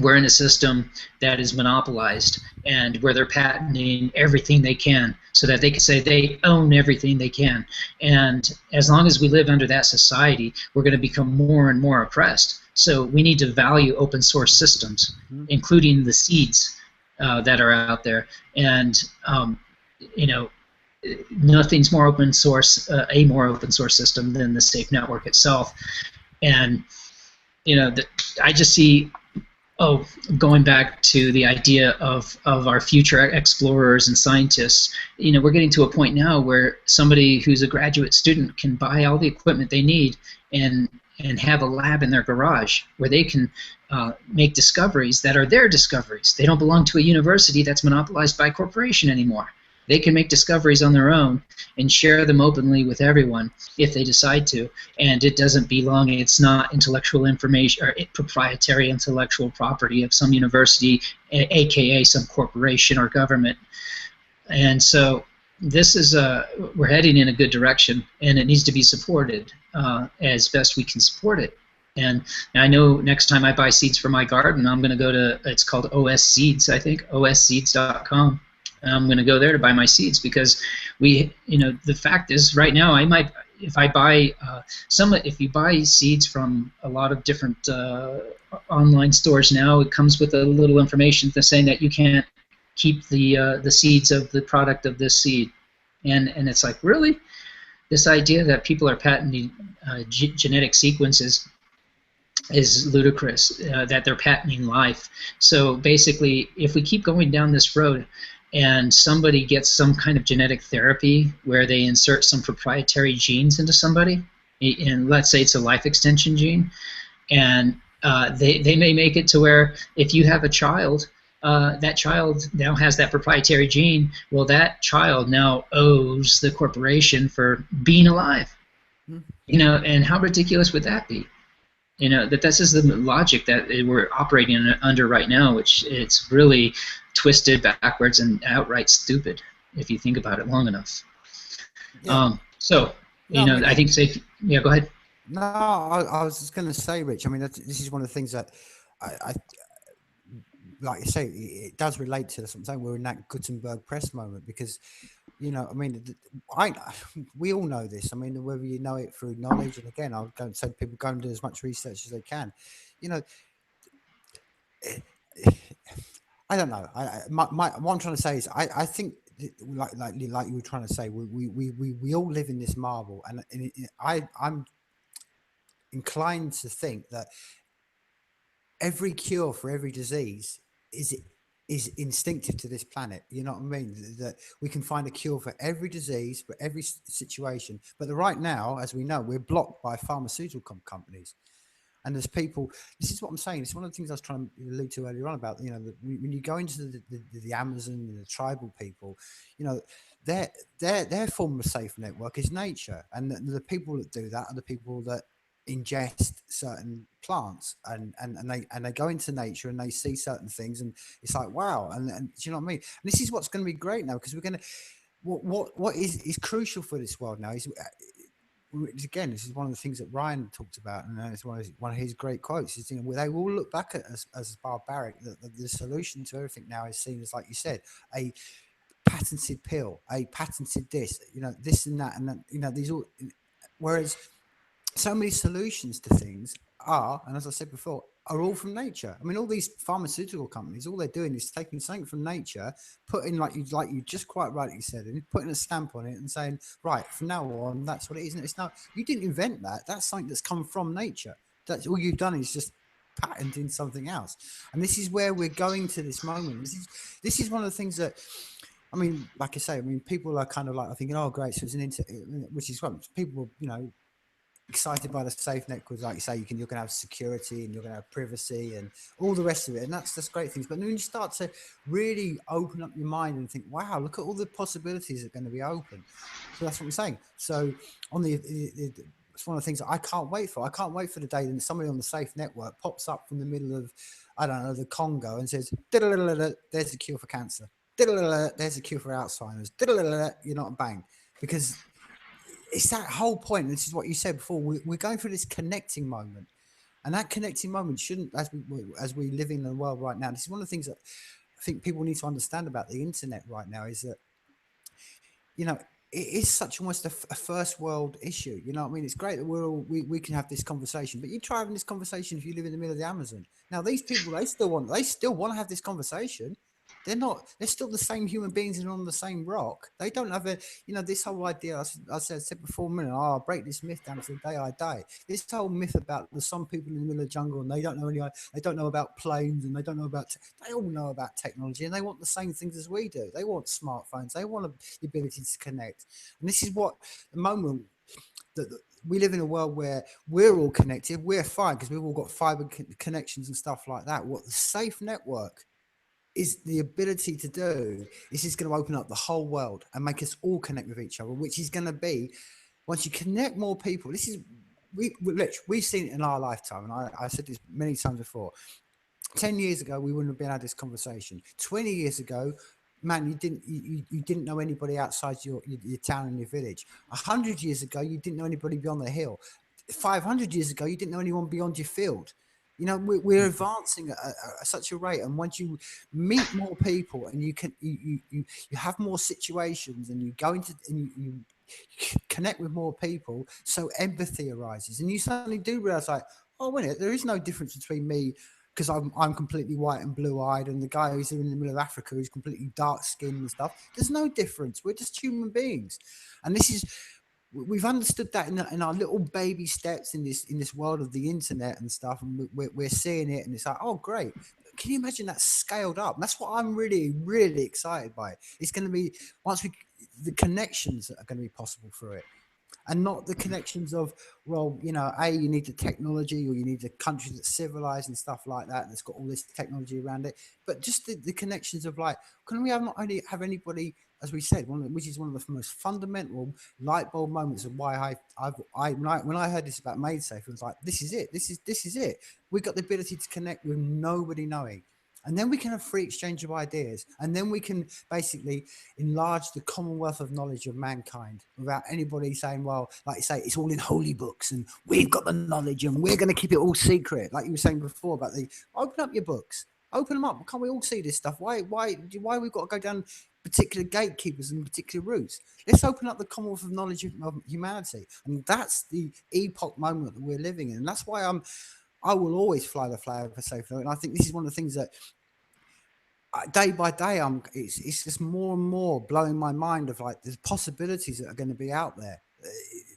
we're in a system that is monopolized, and where they're patenting everything they can so that they can say they own everything they can. And as long as we live under that society, we're going to become more and more oppressed. So we need to value open source systems, including the seeds that are out there. And nothing's more open source, a more open source system than the Safe Network itself. And I just see, going back to the idea of our future explorers and scientists, we're getting to a point now where somebody who's a graduate student can buy all the equipment they need and have a lab in their garage where they can make discoveries that are their discoveries. They don't belong to a university that's monopolized by a corporation anymore. They can make discoveries on their own and share them openly with everyone if they decide to. And it doesn't belong, it's not intellectual information or proprietary intellectual property of some university, aka some corporation or government. And so this is we're heading in a good direction, and it needs to be supported as best we can support it. And I know next time I buy seeds for my garden, I'm going to go to, it's called OS Seeds, I think, osseeds.com. I'm going to go there to buy my seeds, because the fact is, right now, if you buy seeds from a lot of different online stores now, it comes with a little information saying that you can't keep the seeds of the product of this seed. And it's like, really? This idea that people are patenting genetic sequences is ludicrous, that they're patenting life. So basically, if we keep going down this road and somebody gets some kind of genetic therapy where they insert some proprietary genes into somebody, and let's say it's a life extension gene, and they may make it to where if you have a child, that child now has that proprietary gene. Well, that child now owes the corporation for being alive. And how ridiculous would that be? That this is the logic that we're operating under right now, which it's really twisted backwards and outright stupid if you think about it long enough. Yeah. I think safe. Yeah, go ahead. No, I was just going to say, Rich. I mean, this is one of the things that I like you say. It does relate to something. We're in that Gutenberg press moment because, I mean, we all know this. I mean, whether you know it through knowledge, and again, I'll go and say people go and do as much research as they can. I don't know. What I'm trying to say is, I think like you were trying to say, we all live in this marvel, and I'm inclined to think that every cure for every disease is instinctive to this planet. You know what I mean? That we can find a cure for every disease, for every situation. But right now, as we know, we're blocked by pharmaceutical companies. And there's people. This is what I'm saying. It's one of the things I was trying to allude to earlier on about. When you go into the Amazon and the tribal people, their form of safe network is nature, and the people that do that are the people that ingest certain plants and they go into nature and they see certain things, and it's like, wow. And do you know what I mean? And this is what's going to be great now, because we're going to what is crucial for this world now is, again, this is one of the things that Ryan talked about, and it's one of his great quotes is, they will look back at us as barbaric. The solution to everything now is seen as, like you said, a patented pill, a patented this and that, and these all, whereas so many solutions to things are, and as I said before, are all from nature. I mean, all these pharmaceutical companies, all they're doing is taking something from nature, putting, like you just quite rightly said, and putting a stamp on it and saying, right, from now on, that's what it is. And it's not, you didn't invent that. That's something that's come from nature. That's all you've done is just patenting something else. And this is where we're going to this moment. This is one of the things that, I mean, like I say, I mean, people are kind of like thinking, oh, great, so it's which is what people, excited by the safe net, because, like you say, you're going to have security and you're going to have privacy and all the rest of it, and that's just great things. But then when you start to really open up your mind and think, wow, look at all the possibilities that are going to be open. So that's what I'm saying. So on it's one of the things that I can't wait for. I can't wait for the day that somebody on the safe network pops up from the middle of, I don't know, the Congo and says, there's a cure for cancer. There's a cure for Alzheimer's. Bang. Because it's that whole point. This is what you said before. We're going through this connecting moment, and that connecting moment shouldn't, as we live in the world right now. This is one of the things that I think people need to understand about the internet right now, is that it is such almost a first world issue. You know what I mean? It's great that we can have this conversation, but you try having this conversation if you live in the middle of the Amazon. Now, these people, they still want to have this conversation. They're still the same human beings and on the same rock. They don't have this whole idea. I said before a minute, I'll break this myth down to the day I die. This whole myth about there's some people in the middle of the jungle and they don't know about planes, and they don't know about, they all know about technology, and they want the same things as we do. They want smartphones. They want the ability to connect. And this is what the moment that we live in a world where we're all connected. We're fine because we've all got fiber connections and stuff like that. What the safe network is the ability to do is it's going to open up the whole world and make us all connect with each other, which is going to be, once you connect more people, this is, we've seen it in our lifetime. And I said this many times before. 10 years ago, we wouldn't have been had this conversation. 20 years ago, man, you didn't know anybody outside your town and your village. 100 years ago, you didn't know anybody beyond the hill. 500 years ago, you didn't know anyone beyond your field. We're advancing at such a rate, and once you meet more people and you have more situations, and you go into and you connect with more people, so empathy arises, and you suddenly do realize, like, oh, wait a minute, there is no difference between me because I'm completely white and blue-eyed, and the guy who's in the middle of Africa who's completely dark-skinned and stuff. There's no difference. We're just human beings, and we've understood that in our little baby steps in this world of the internet and stuff, and we're seeing it, and it's like, oh, great. Can you imagine that scaled up? And that's what I'm really, really excited by. It's going to be the connections that are going to be possible through it. And not the connections of, well, you need the technology, or you need the country that's civilized and stuff like that, and it's got all this technology around it, but just the connections of, like, can we not only have anybody, as we said, which is one of the most fundamental light bulb moments of why when I heard this about MaidSafe, it was like, this is it. This is it. We got the ability to connect with nobody knowing. And then we can have free exchange of ideas. And then we can basically enlarge the commonwealth of knowledge of mankind without anybody saying, well, like you say, it's all in holy books and we've got the knowledge and we're going to keep it all secret. Like you were saying before about open up your books, open them up. Can't we all see this stuff? Why we've got to go down particular gatekeepers and particular routes? Let's open up the commonwealth of knowledge of humanity. And that's the epoch moment that we're living in. And that's why I will always fly the flag for safe. And I think this is one of the things that, day by day, it's just more and more blowing my mind of, like, the possibilities that are going to be out there.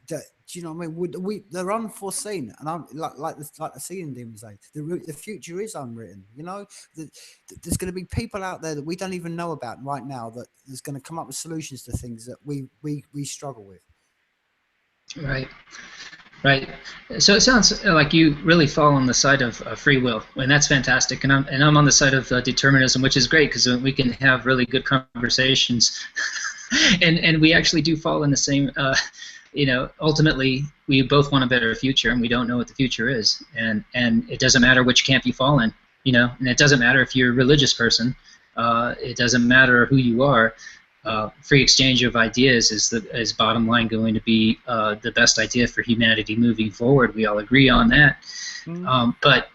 Do you know what I mean? They're unforeseen, and I'm like the seeing demons say, the future is unwritten. You know, there's going to be people out there that we don't even know about right now that is going to come up with solutions to things that we struggle with. Right. Right. So it sounds like you really fall on the side of free will, and that's fantastic. And I'm on the side of determinism, which is great because we can have really good conversations, and we actually do fall in the same. Ultimately, we both want a better future, and we don't know what the future is, and it doesn't matter which camp you fall in, and it doesn't matter if you're a religious person, it doesn't matter who you are. Free exchange of ideas is bottom line going to be the best idea for humanity moving forward. We all agree on that. But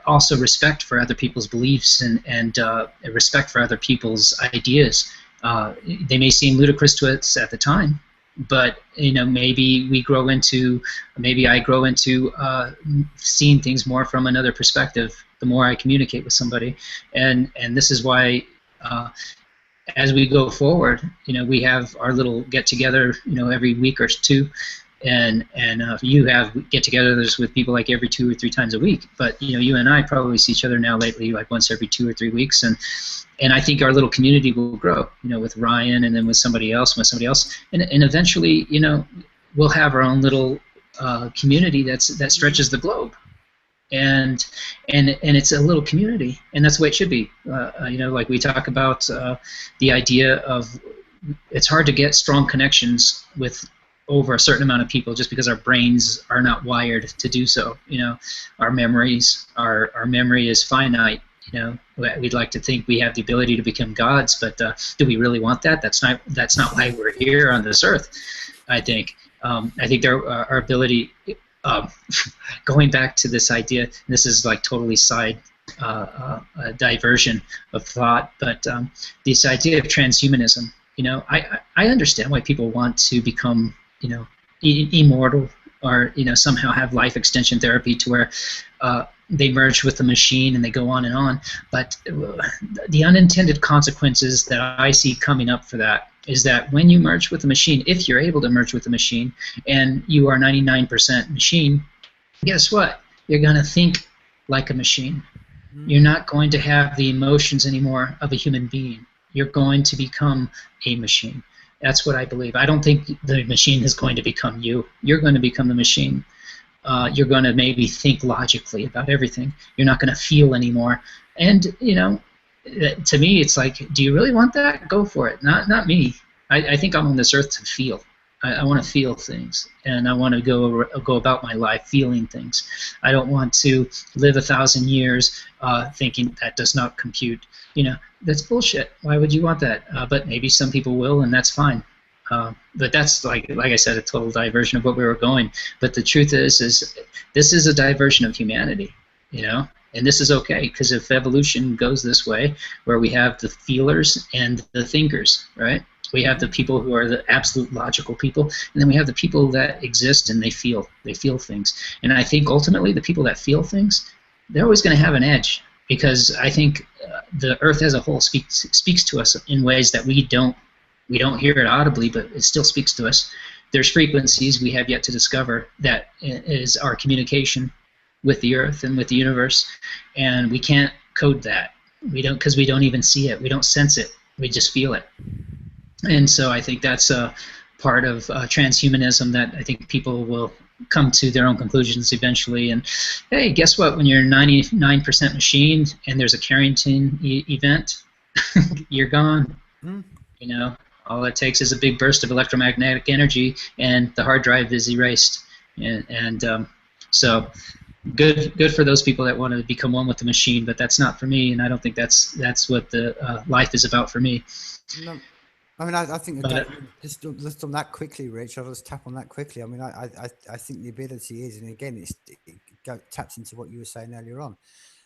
also respect for other people's beliefs and respect for other people's ideas. They may seem ludicrous to us at the time, but maybe I grow into seeing things more from another perspective the more I communicate with somebody, and this is why. As we go forward, we have our little get-together, every week or two, and you have get-togethers with people like every 2 or 3 times a week. But you and I probably see each other now lately like once every 2 or 3 weeks, and I think our little community will grow, with Ryan and then with somebody else, and eventually, we'll have our own little community that stretches the globe. And it's a little community, and that's the way it should be. Like we talk about the idea of it's hard to get strong connections with over a certain amount of people just because our brains are not wired to do so. Our memories, our memory is finite. We'd like to think we have the ability to become gods, but do we really want that? That's not why we're here on this earth. I think our ability. Going back to this idea, this is like totally side diversion of thought, but this idea of transhumanism, I understand why people want to become, immortal or, somehow have life extension therapy to where they merge with the machine and they go on and on, but the unintended consequences that I see coming up for that is that when you merge with the machine, if you're able to merge with the machine, and you are 99% machine, guess what? You're going to think like a machine. You're not going to have the emotions anymore of a human being. You're going to become a machine. That's what I believe. I don't think the machine is going to become you. You're going to become the machine. You're going to maybe think logically about everything. You're not going to feel anymore. And, to me, it's like, do you really want that? Go for it. Not me. I think I'm on this earth to feel. I want to feel things, and I want to go about my life feeling things. I don't want to live 1,000 years thinking that does not compute. That's bullshit. Why would you want that? But maybe some people will, and that's fine. But that's like I said, a total diversion of what we were going. But the truth is this is a diversion of humanity. And this is okay, because if evolution goes this way, where we have the feelers and the thinkers, right? We have the people who are the absolute logical people, and then we have the people that exist and they feel things. And I think ultimately the people that feel things, they're always going to have an edge, because I think the Earth as a whole speaks to us in ways that we don't hear it audibly, but it still speaks to us. There's frequencies we have yet to discover that is our communication with the Earth and with the universe, and we can't code that. We don't, because we don't even see it. We don't sense it. We just feel it. And so I think that's a part of transhumanism that I think people will come to their own conclusions eventually. And hey, guess what? When you're 99% machine and there's a Carrington event, you're gone. You know, all it takes is a big burst of electromagnetic energy, and the hard drive is erased. And so good for those people that want to become one with the machine, but that's not for me, and I don't think that's what the life is about for me. No. I mean, I think just on that quickly, Rich. I'll just tap on that quickly. I mean, I think the ability is, and again, it taps into what you were saying earlier on.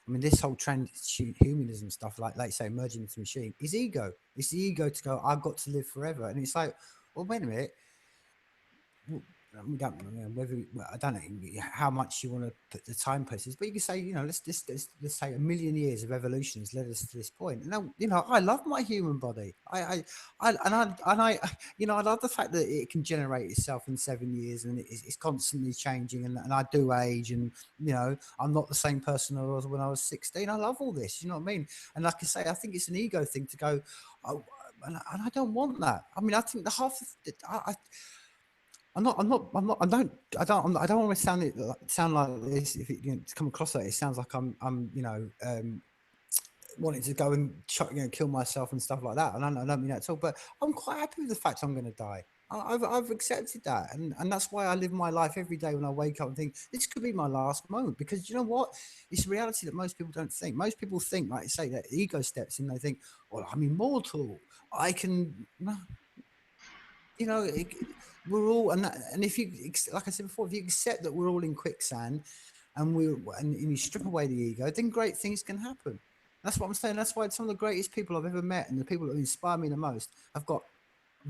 I mean, this whole transhumanism stuff, like say, merging into machine, is ego. It's the ego to go, I've got to live forever, and it's like, well, wait a minute. We don't, I don't know how much you want to put the time places, but you can say, let's say 1 million years of evolution has led us to this point. And I love my human body. I love the fact that it can generate itself in 7 years, and it's constantly changing, and I do age, and I'm not the same person I was when I was 16. I love all this, you know what I mean? And like I say, I think it's an ego thing to go, oh, and I don't want that. I mean, I think the half of I don't want to sound like this. If it come across like it sounds like I'm wanting to go and kill myself and stuff like that. And I don't mean that at all. But I'm quite happy with the fact I'm going to die. I've accepted that, and that's why I live my life every day when I wake up and think this could be my last moment. Because you know what, it's a reality that most people don't think. Most people think, like you say, that ego steps in. They think, well, I'm immortal. I can. We're all, and if you, like I said before, if you accept that we're all in quicksand, and you strip away the ego, then great things can happen. That's what I'm saying. That's why some of the greatest people I've ever met, and the people that inspire me the most, have got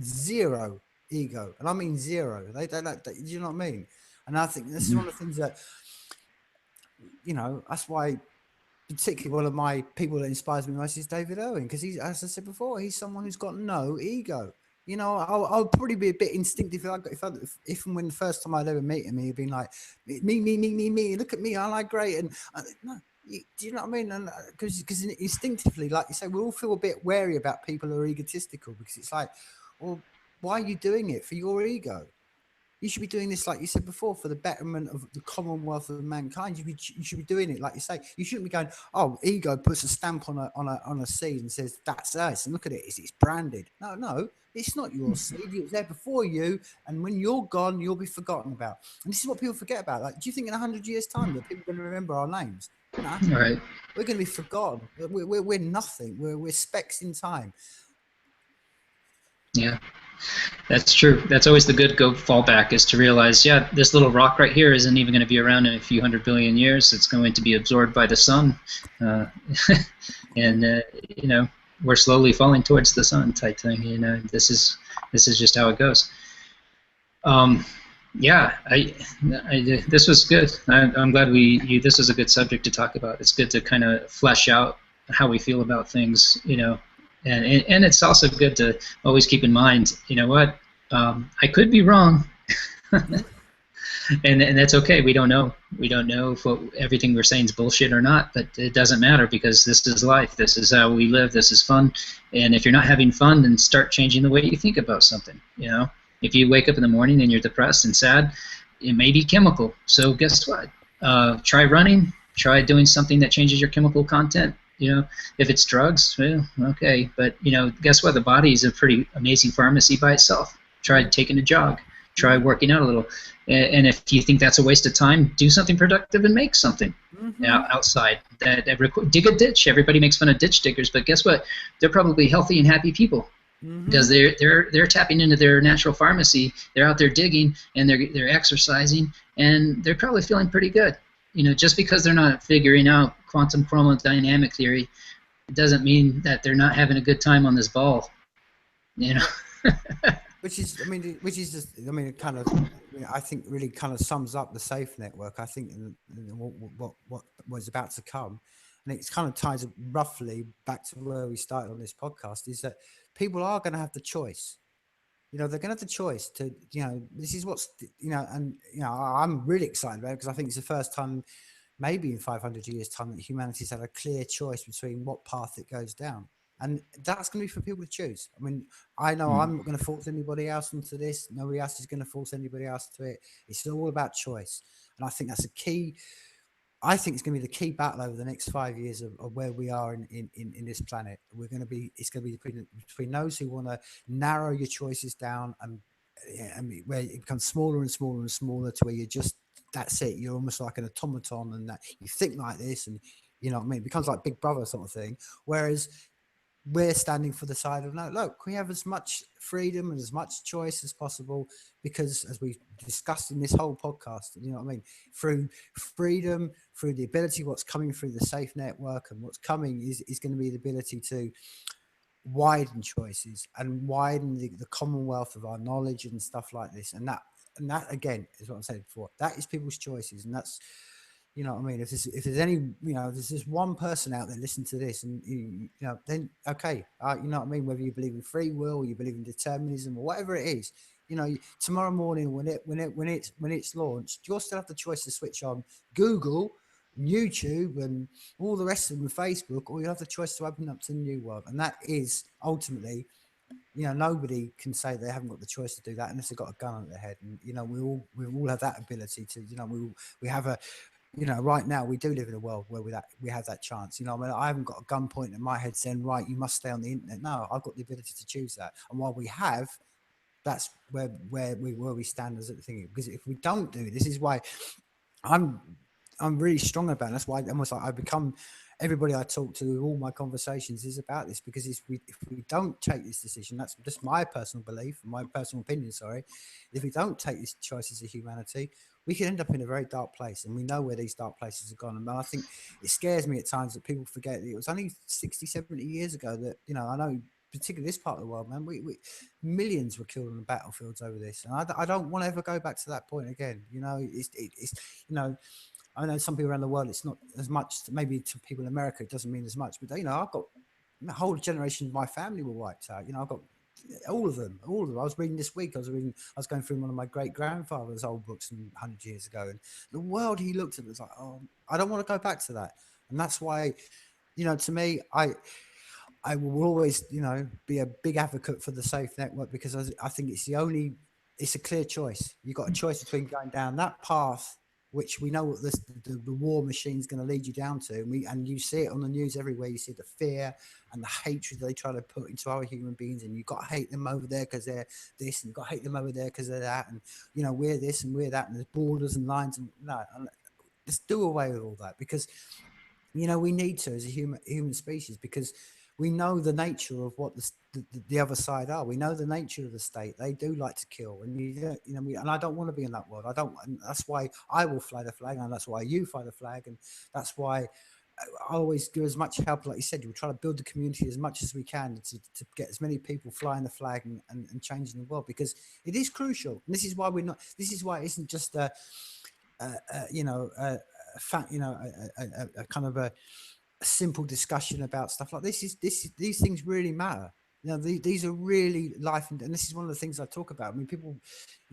zero ego, and I mean zero. They don't. Do you know what I mean? And I think this is one of the things that, that's why. Particularly one of my people that inspires me most is David Owen, because he's, as I said before, he's someone who's got no ego. I'll probably be a bit instinctive if and when the first time I'd ever meet him, he'd been like, me, look at me, I like great. And no, do you know what I mean? And because instinctively, like you say, we all feel a bit wary about people who are egotistical, because it's like, well, why are you doing it? For your ego? You should be doing this, like you said before, for the betterment of the commonwealth of mankind. You should be doing it, like you say. You shouldn't be going, oh, ego puts a stamp on a seed and says that's us, and look at it, it's branded. No, it's not your seed. It was there before you, and when you're gone, you'll be forgotten about. And this is what people forget about. Like, do you think in 100 years' time that people are going to remember our names? No, right. We're going to be forgotten. We're nothing. We're specks in time. Yeah. That's true. That's always the good fallback, is to realize, yeah, this little rock right here isn't even going to be around in a few 100 billion years. It's going to be absorbed by the sun, and we're slowly falling towards the sun, type thing. This is just how it goes. Yeah, this was good. I'm glad this was a good subject to talk about. It's good to kind of flesh out how we feel about things, And it's also good to always keep in mind, I could be wrong, and that's okay. We don't know. We don't know if everything we're saying is bullshit or not, but it doesn't matter, because this is life. This is how we live. This is fun. And if you're not having fun, then start changing the way you think about something. If you wake up in the morning and you're depressed and sad, it may be chemical. So guess what? Try running. Try doing something that changes your chemical content. If it's drugs, well, okay. But, guess what? The body is a pretty amazing pharmacy by itself. Try taking a jog. Try working out a little. And if you think that's a waste of time, do something productive and make something outside. Dig a ditch. Everybody makes fun of ditch diggers, but guess what? They're probably healthy and happy people, because they're tapping into their natural pharmacy. They're out there digging, and they're exercising, and they're probably feeling pretty good. Just because they're not figuring out quantum chromodynamic theory, it doesn't mean that they're not having a good time on this ball. which is, I mean, which is just, I mean, it kind of, I think really kind of sums up the safe network. I think what was about to come, and it kind of ties roughly back to where we started on this podcast, is that people are going to have the choice. They're going to have the choice to, this is what's, and I'm really excited about it because I think it's the first time, maybe in 500 years' time, that humanity's had a clear choice between what path it goes down. And that's going to be for people to choose. I mean, I know Mm. I'm not going to force anybody else into this. Nobody else is going to force anybody else to it. It's all about choice. And I think that's a key. I think it's going to be the key battle over the next 5 years of where we are in this planet. It's going to be between those who want to narrow your choices down, and yeah, I mean, where it becomes smaller and smaller and smaller to where you're just, that's it. You're almost like an automaton, and that you think like this, and you know what I mean. It becomes like Big Brother sort of thing. Whereas we're standing for the side of, no, look, we have as much freedom and as much choice as possible, because as we've discussed in this whole podcast, you know what I mean, through freedom, through the ability, what's coming through the safe network, and what's coming is going to be the ability to widen choices and widen the commonwealth of our knowledge and stuff like this. And that again is what I said before, that is people's choices. And that's, you know what I mean, if there's any, if there's just one person out there listening to this, and then okay, you know what I mean, whether you believe in free will or you believe in determinism or whatever it is, tomorrow morning when it's launched, you'll still have the choice to switch on Google, YouTube, and all the rest of them, Facebook, or you have the choice to open up to the new world. And that is ultimately, nobody can say they haven't got the choice to do that unless they've got a gun on their head. And we all have that ability to, we have a, right now we do live in a world where we have that chance. I mean, I haven't got a gun pointing at my head saying, right, you must stay on the internet. No, I've got the ability to choose that. And while we have, that's where we stand as a thing. Because if we don't do, this is why I'm I'm really strong about it. That's why almost like I become, everybody I talk to, all my conversations is about this, because if we don't take this decision, that's just my personal belief, my personal opinion, sorry. If we don't take these choices of humanity, we could end up in a very dark place, and we know where these dark places have gone. And I think it scares me at times that people forget that it was only 60, 70 years ago that, I know, particularly this part of the world, man, we millions were killed on the battlefields over this, and I don't want to ever go back to that point again. It's I know some people around the world, it's not as much. Maybe to people in America, it doesn't mean as much. But I've got a whole generation of my family were wiped out. I've got all of them. I was reading this week. I was going through one of my great grandfather's old books from 100 years ago, and the world he looked at was like, oh, I don't want to go back to that. And that's why, to me, I will always, be a big advocate for the safe network, because I think it's a clear choice. You've got a choice between going down that path, which we know what the war machine is going to lead you down to. And you see it on the news everywhere. You see the fear and the hatred they try to put into our human beings. And you've got to hate them over there because they're this, and you've got to hate them over there because they're that. And, we're this and we're that. And there's borders and lines. And no, let's do away with all that, because we need to, as a human species, because we know the nature of what the other side are. We know the nature of the state. They do like to kill, and and I don't want to be in that world. I don't. And that's why I will fly the flag, and that's why you fly the flag, and that's why I always give as much help. Like you said, we'll try to build the community as much as we can to get as many people flying the flag and changing the world, because it is crucial. And this is why we're not. This is why it isn't just a fact, a kind of a simple discussion about stuff like this. These things really matter. These are really life, and this is one of the things I talk about. I mean, people,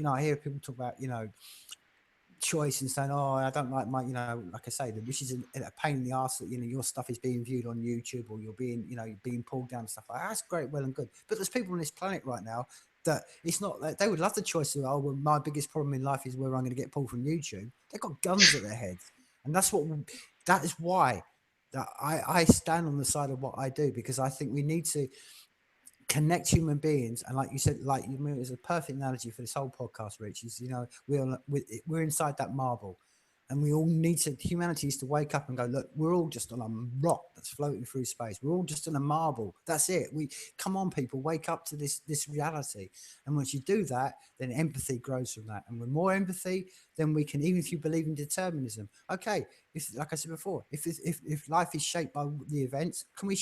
I hear people talk about, choice and saying, oh, I don't like my, like I say, which is a pain in the ass that, your stuff is being viewed on YouTube, or you're being pulled down and stuff like that. That's great, well and good. But there's people on this planet right now that it's not like they would love the choice of, oh, well, my biggest problem in life is where I'm going to get pulled from YouTube. They've got guns at their heads. And that is why that I stand on the side of what I do, because I think we need to connect human beings. And like you said, it was a perfect analogy for this whole podcast, Rich, is, we're inside that marble. And we all need to, humanity is to wake up and go, look, we're all just on a rock that's floating through space. We're all just on a marble. That's it. We come on, people, wake up to this reality. And once you do that, then empathy grows from that. And with more empathy, then we can, even if you believe in determinism, okay, if, like I said before, if life is shaped by the events, can we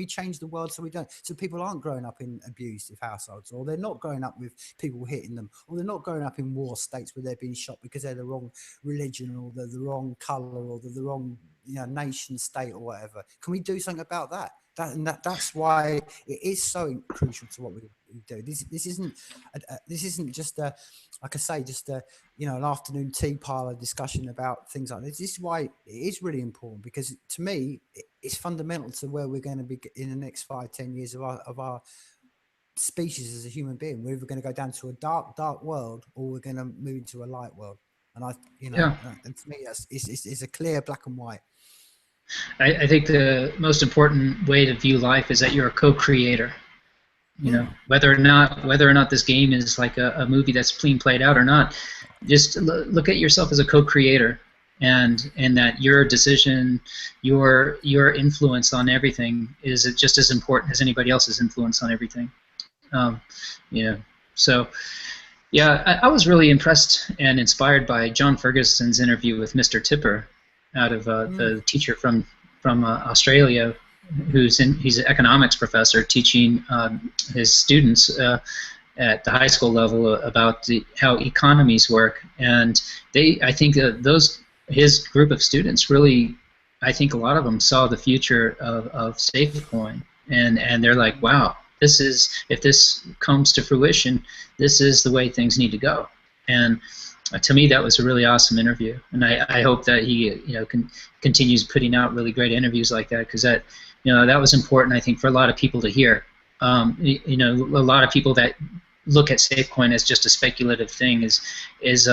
change the world so we don't, so people aren't growing up in abusive households, or they're not growing up with people hitting them, or they're not growing up in war states where they're being shot because they're the wrong religion, or they're the wrong color, or they're the wrong, nation state or whatever. Can we do something about that? That's why it is so crucial to what we do. This isn't just a, like I say, just a, an afternoon tea parlor discussion about things like this. This is why it is really important, because to me it's fundamental to where we're going to be in the next 5-10 years of our species as a human being. We're either going to go down to a dark world, or we're going to move into a light world. And Yeah. and to me, it's a clear black and white. I think the most important way to view life is that you're a co-creator. Whether or not this game is like a movie that's being played out or not, just look at yourself as a co-creator, and that your decision, your influence on everything is just as important as anybody else's influence on everything. So yeah, I was really impressed and inspired by John Ferguson's interview with Mr. Tipper, out of the teacher from Australia, he's an economics professor teaching his students at the high school level about how economies work. And I think his group of students really, I think a lot of them saw the future of SafeCoin, and they're like, wow, if this comes to fruition, this is the way things need to go. And to me, that was a really awesome interview, and I hope that he continues putting out really great interviews like that, because that was important, I think, for a lot of people to hear. A lot of people that look at SafeCoin as just a speculative thing is it's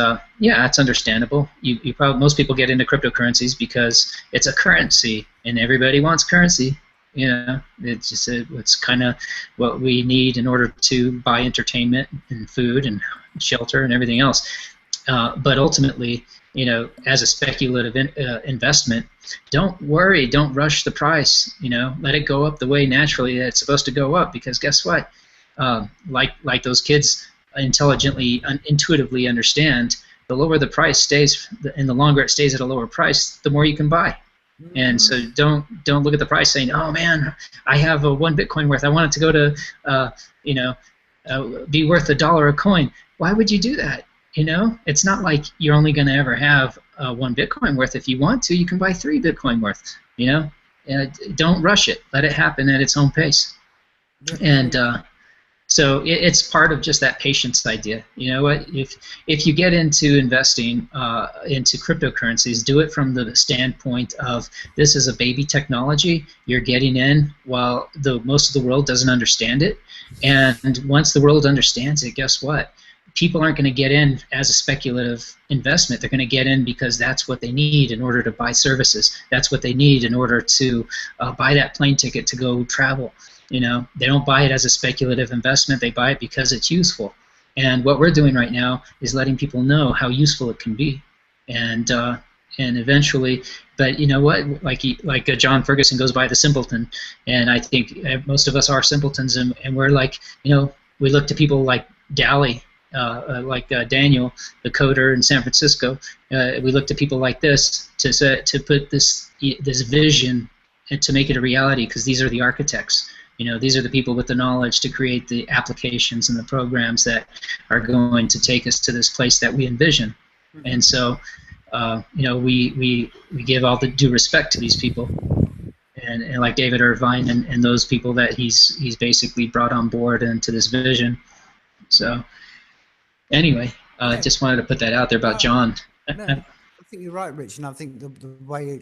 understandable. You probably, most people get into cryptocurrencies because it's a currency, and everybody wants currency. It's just it's kind of what we need in order to buy entertainment and food and shelter and everything else. But ultimately, as a speculative investment, don't worry, don't rush the price. Let it go up the way naturally that it's supposed to go up, because guess what? Like those kids intuitively understand, the lower the price stays, and the longer it stays at a lower price, the more you can buy. And so don't look at the price saying, oh man, I have one Bitcoin worth, I want it to go to be worth $1 a coin. Why would you do that? It's not like you're only going to ever have one Bitcoin worth. If you want to, you can buy 3 Bitcoin worth. Don't rush it. Let it happen at its own pace. And so it's part of just that patience idea. If you get into investing into cryptocurrencies, do it from the standpoint of, this is a baby technology. You're getting in while most of the world doesn't understand it. And once the world understands it, guess what? People aren't going to get in as a speculative investment. They're going to get in because that's what they need in order to buy services. That's what they need in order to buy that plane ticket to go travel. They don't buy it as a speculative investment. They buy it because it's useful. And what we're doing right now is letting people know how useful it can be. And eventually, but you know what? Like John Ferguson goes by the simpleton, and I think most of us are simpletons, and we're like, we look to people like Dally, Daniel, the coder in San Francisco. We look to people like this to put this vision and to make it a reality, because these are the architects. These are the people with the knowledge to create the applications and the programs that are going to take us to this place that we envision. And so, we give all the due respect to these people, and like David Irvine and those people that he's basically brought on board into this vision. So, anyway, just wanted to put that out there about John. No, I think you're right, Rich, and I think the way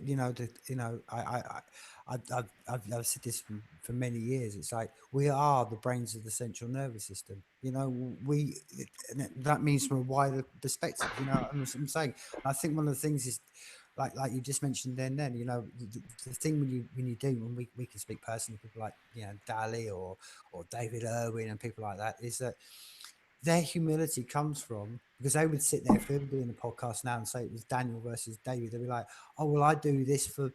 I've said this for many years. It's like, we are the brains of the central nervous system. That means from a wider perspective. I'm saying. I think one of the things is, like you just mentioned then, the thing when you do, when we can speak personally, people like Dali or David Irwin and people like that, is that their humility comes from, because they would sit there if they were doing a podcast now and say it was Daniel versus David, they'd be like, oh well, I do this for,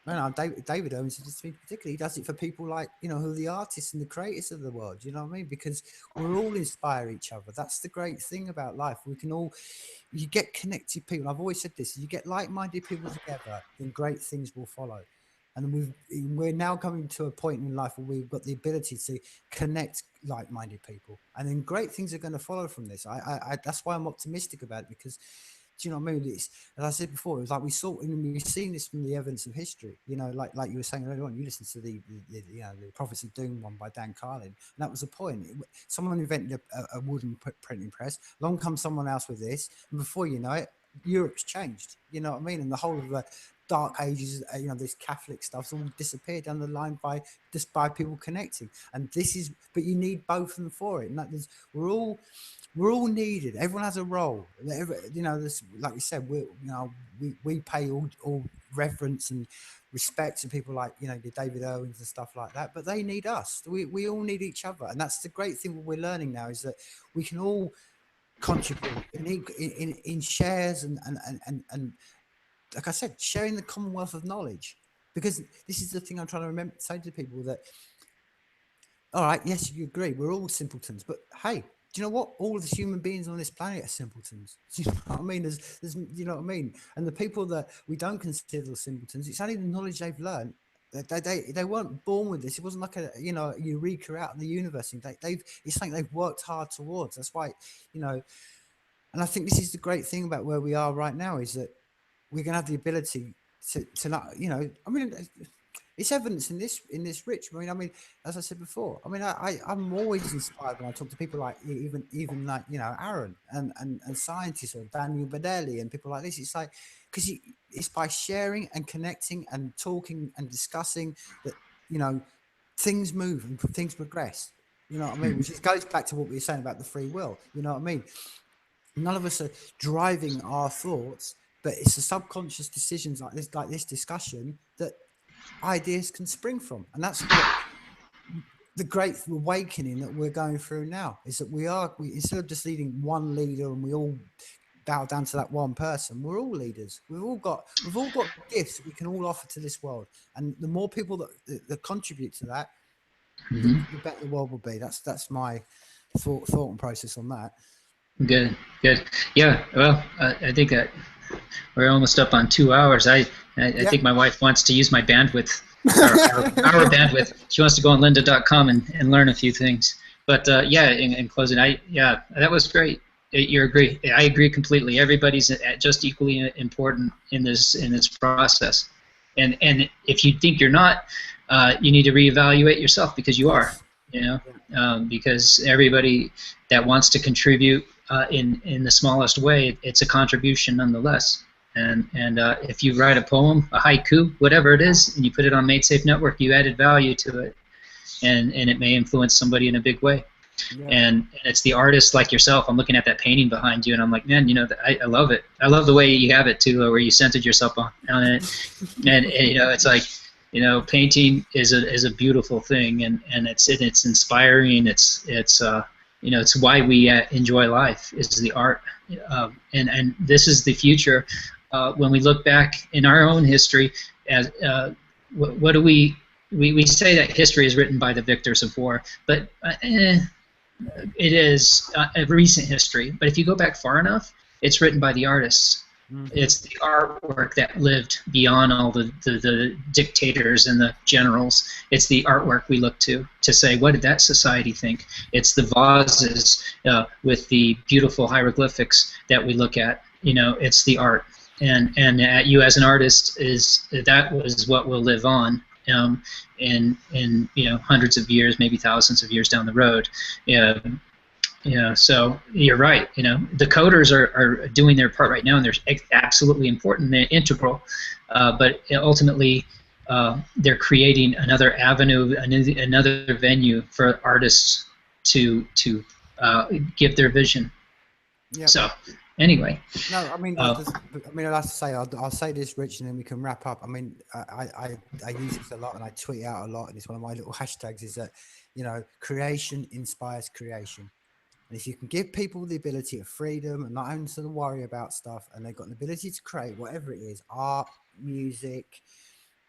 no, no, David Owens is just particularly, he does it for people like, you know, who are the artists and the creators of the world. You know what I mean? Because we're all inspire each other. That's the great thing about life. We can all, you get connected people. I've always said this: you get like-minded people together, then great things will follow. And we're now coming to a point in life where we've got the ability to connect like-minded people, and then great things are going to follow from this. That's why I'm optimistic about it, because do you know what I mean? It's, as I said before, it was like we saw, and we've seen this from the evidence of history. You know, like you were saying earlier on, you listened to the you know, the Prophets of Doom one by Dan Carlin, and that was the point. Someone invented a wooden printing press. Along comes someone else with this, and before you know it, Europe's changed. You know what I mean? And the whole of the Dark Ages, you know, this Catholic stuff's all disappeared down the line by just by people connecting. And this is, but you need both of them for it. And that is, we're all needed. Everyone has a role. You know, this, like we said, we pay all reverence and respect to people like, you know, the David Owens and stuff like that, but they need us. We all need each other. And that's the great thing what we're learning now, is that we can all contribute in shares and like I said, sharing the commonwealth of knowledge. Because this is the thing I'm trying to remember, say to people, that all right, yes, you agree, we're all simpletons, but hey, do you know what? All of the human beings on this planet are simpletons. Do you know what I mean? There's, you know what I mean? And the people that we don't consider simpletons, it's only the knowledge they've learned. They weren't born with this. It wasn't like a, you know, eureka out of the universe. It's something they've worked hard towards. That's why, you know, and I think this is the great thing about where we are right now, is that we're going to have the ability to not, you know, I mean, it's evidence in this, Rich. I mean, as I said before, I mean, I'm always inspired when I talk to people like even like, you know, Aaron and scientists, or Daniel Badelli and people like this. It's like, because it's by sharing and connecting and talking and discussing that, you know, things move and things progress. You know what I mean? Which goes back to what we were saying about the free will. You know what I mean? None of us are driving our thoughts, but it's the subconscious decisions like this discussion, that ideas can spring from. And that's what the great awakening that we're going through now is, that we instead of just leading one leader and we all bow down to that one person, we're all leaders. We've all got gifts that we can all offer to this world. And the more people that contribute to that, the better the world will be. That's my thought and process on that. Good. Yeah. Well, I think that we're almost up on 2 hours. I think my wife wants to use my bandwidth, our bandwidth. She wants to go on lynda.com and learn a few things. But yeah, in closing, that was great. You agree? I agree completely. Everybody's just equally important in this process. And if you think you're not, you need to reevaluate yourself, because you are. You know, because everybody that wants to contribute in the smallest way, it's a contribution nonetheless. And if you write a poem, a haiku, whatever it is, and you put it on Made Safe Network, you added value to it, and it may influence somebody in a big way. Yeah. And it's the artist like yourself. I'm looking at that painting behind you, and I'm like, man, you know, I love it. I love the way you have it too, where you centered yourself on it, and you know, it's like, you know, painting is a beautiful thing, and it's inspiring. It's you know, it's why we enjoy life, is the art, and this is the future. When we look back in our own history, as what do we say that history is written by the victors of war, but it is a recent history. But if you go back far enough, it's written by the artists. It's the artwork that lived beyond all the dictators and the generals. It's the artwork we look to say, what did that society think? It's the vases with the beautiful hieroglyphics that we look at. You know, it's the art. And you as an artist, that was what will live on in you know, hundreds of years, maybe thousands of years down the road. Yeah, so you're right. You know, the coders are doing their part right now, and they're absolutely important. They're integral, but ultimately, they're creating another avenue, another venue for artists to give their vision. Yep. So, anyway. No, I mean, I have to say, I'll say this, Rich, and then we can wrap up. I mean, I use this a lot, and I tweet out a lot, and it's one of my little hashtags. Is that, you know, creation inspires creation. And if you can give people the ability of freedom and not having to worry about stuff, and they've got the ability to create whatever it is, art, music,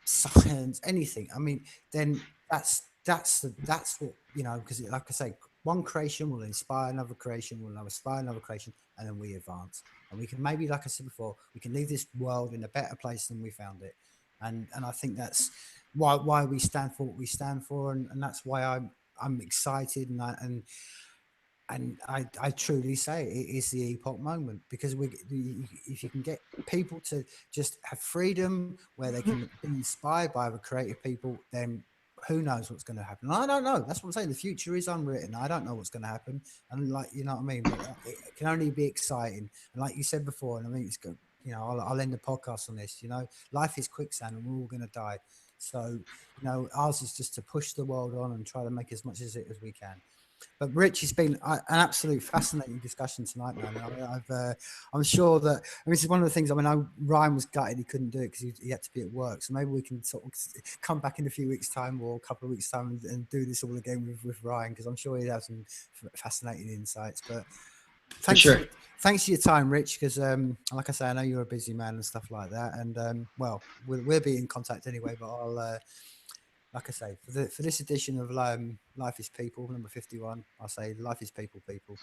science, anything. I mean, then that's what, you know, because like I say, one creation will inspire another creation, will inspire another creation, and then we advance. And we can maybe, like I said before, we can leave this world in a better place than we found it. And I think that's why we stand for what we stand for, and that's why I'm excited, and I truly say it is the epoch moment, because if you can get people to just have freedom where they can be inspired by other creative people, then who knows what's going to happen. And I don't know. That's what I'm saying. The future is unwritten. I don't know what's going to happen, and like, you know what I mean. But it can only be exciting. And like you said before, and I mean, it's good. You know, I'll end the podcast on this. You know, life is quicksand, and we're all going to die. So, you know, ours is just to push the world on and try to make as much as it as we can. But Rich, it's been an absolute fascinating discussion tonight, man. I'm sure that, I mean, this is one of the things. I mean, Ryan was gutted he couldn't do it because he had to be at work. So maybe we can sort of come back in a few weeks' time or a couple of weeks' time and do this all again with Ryan, because I'm sure he'd have some fascinating insights. But For sure. thanks for your time, Rich. Because like I say, I know you're a busy man and stuff like that. And well, we'll be in contact anyway. But I'll. Like I say, for this edition of Life is People, number 51, I'll say life is people, people.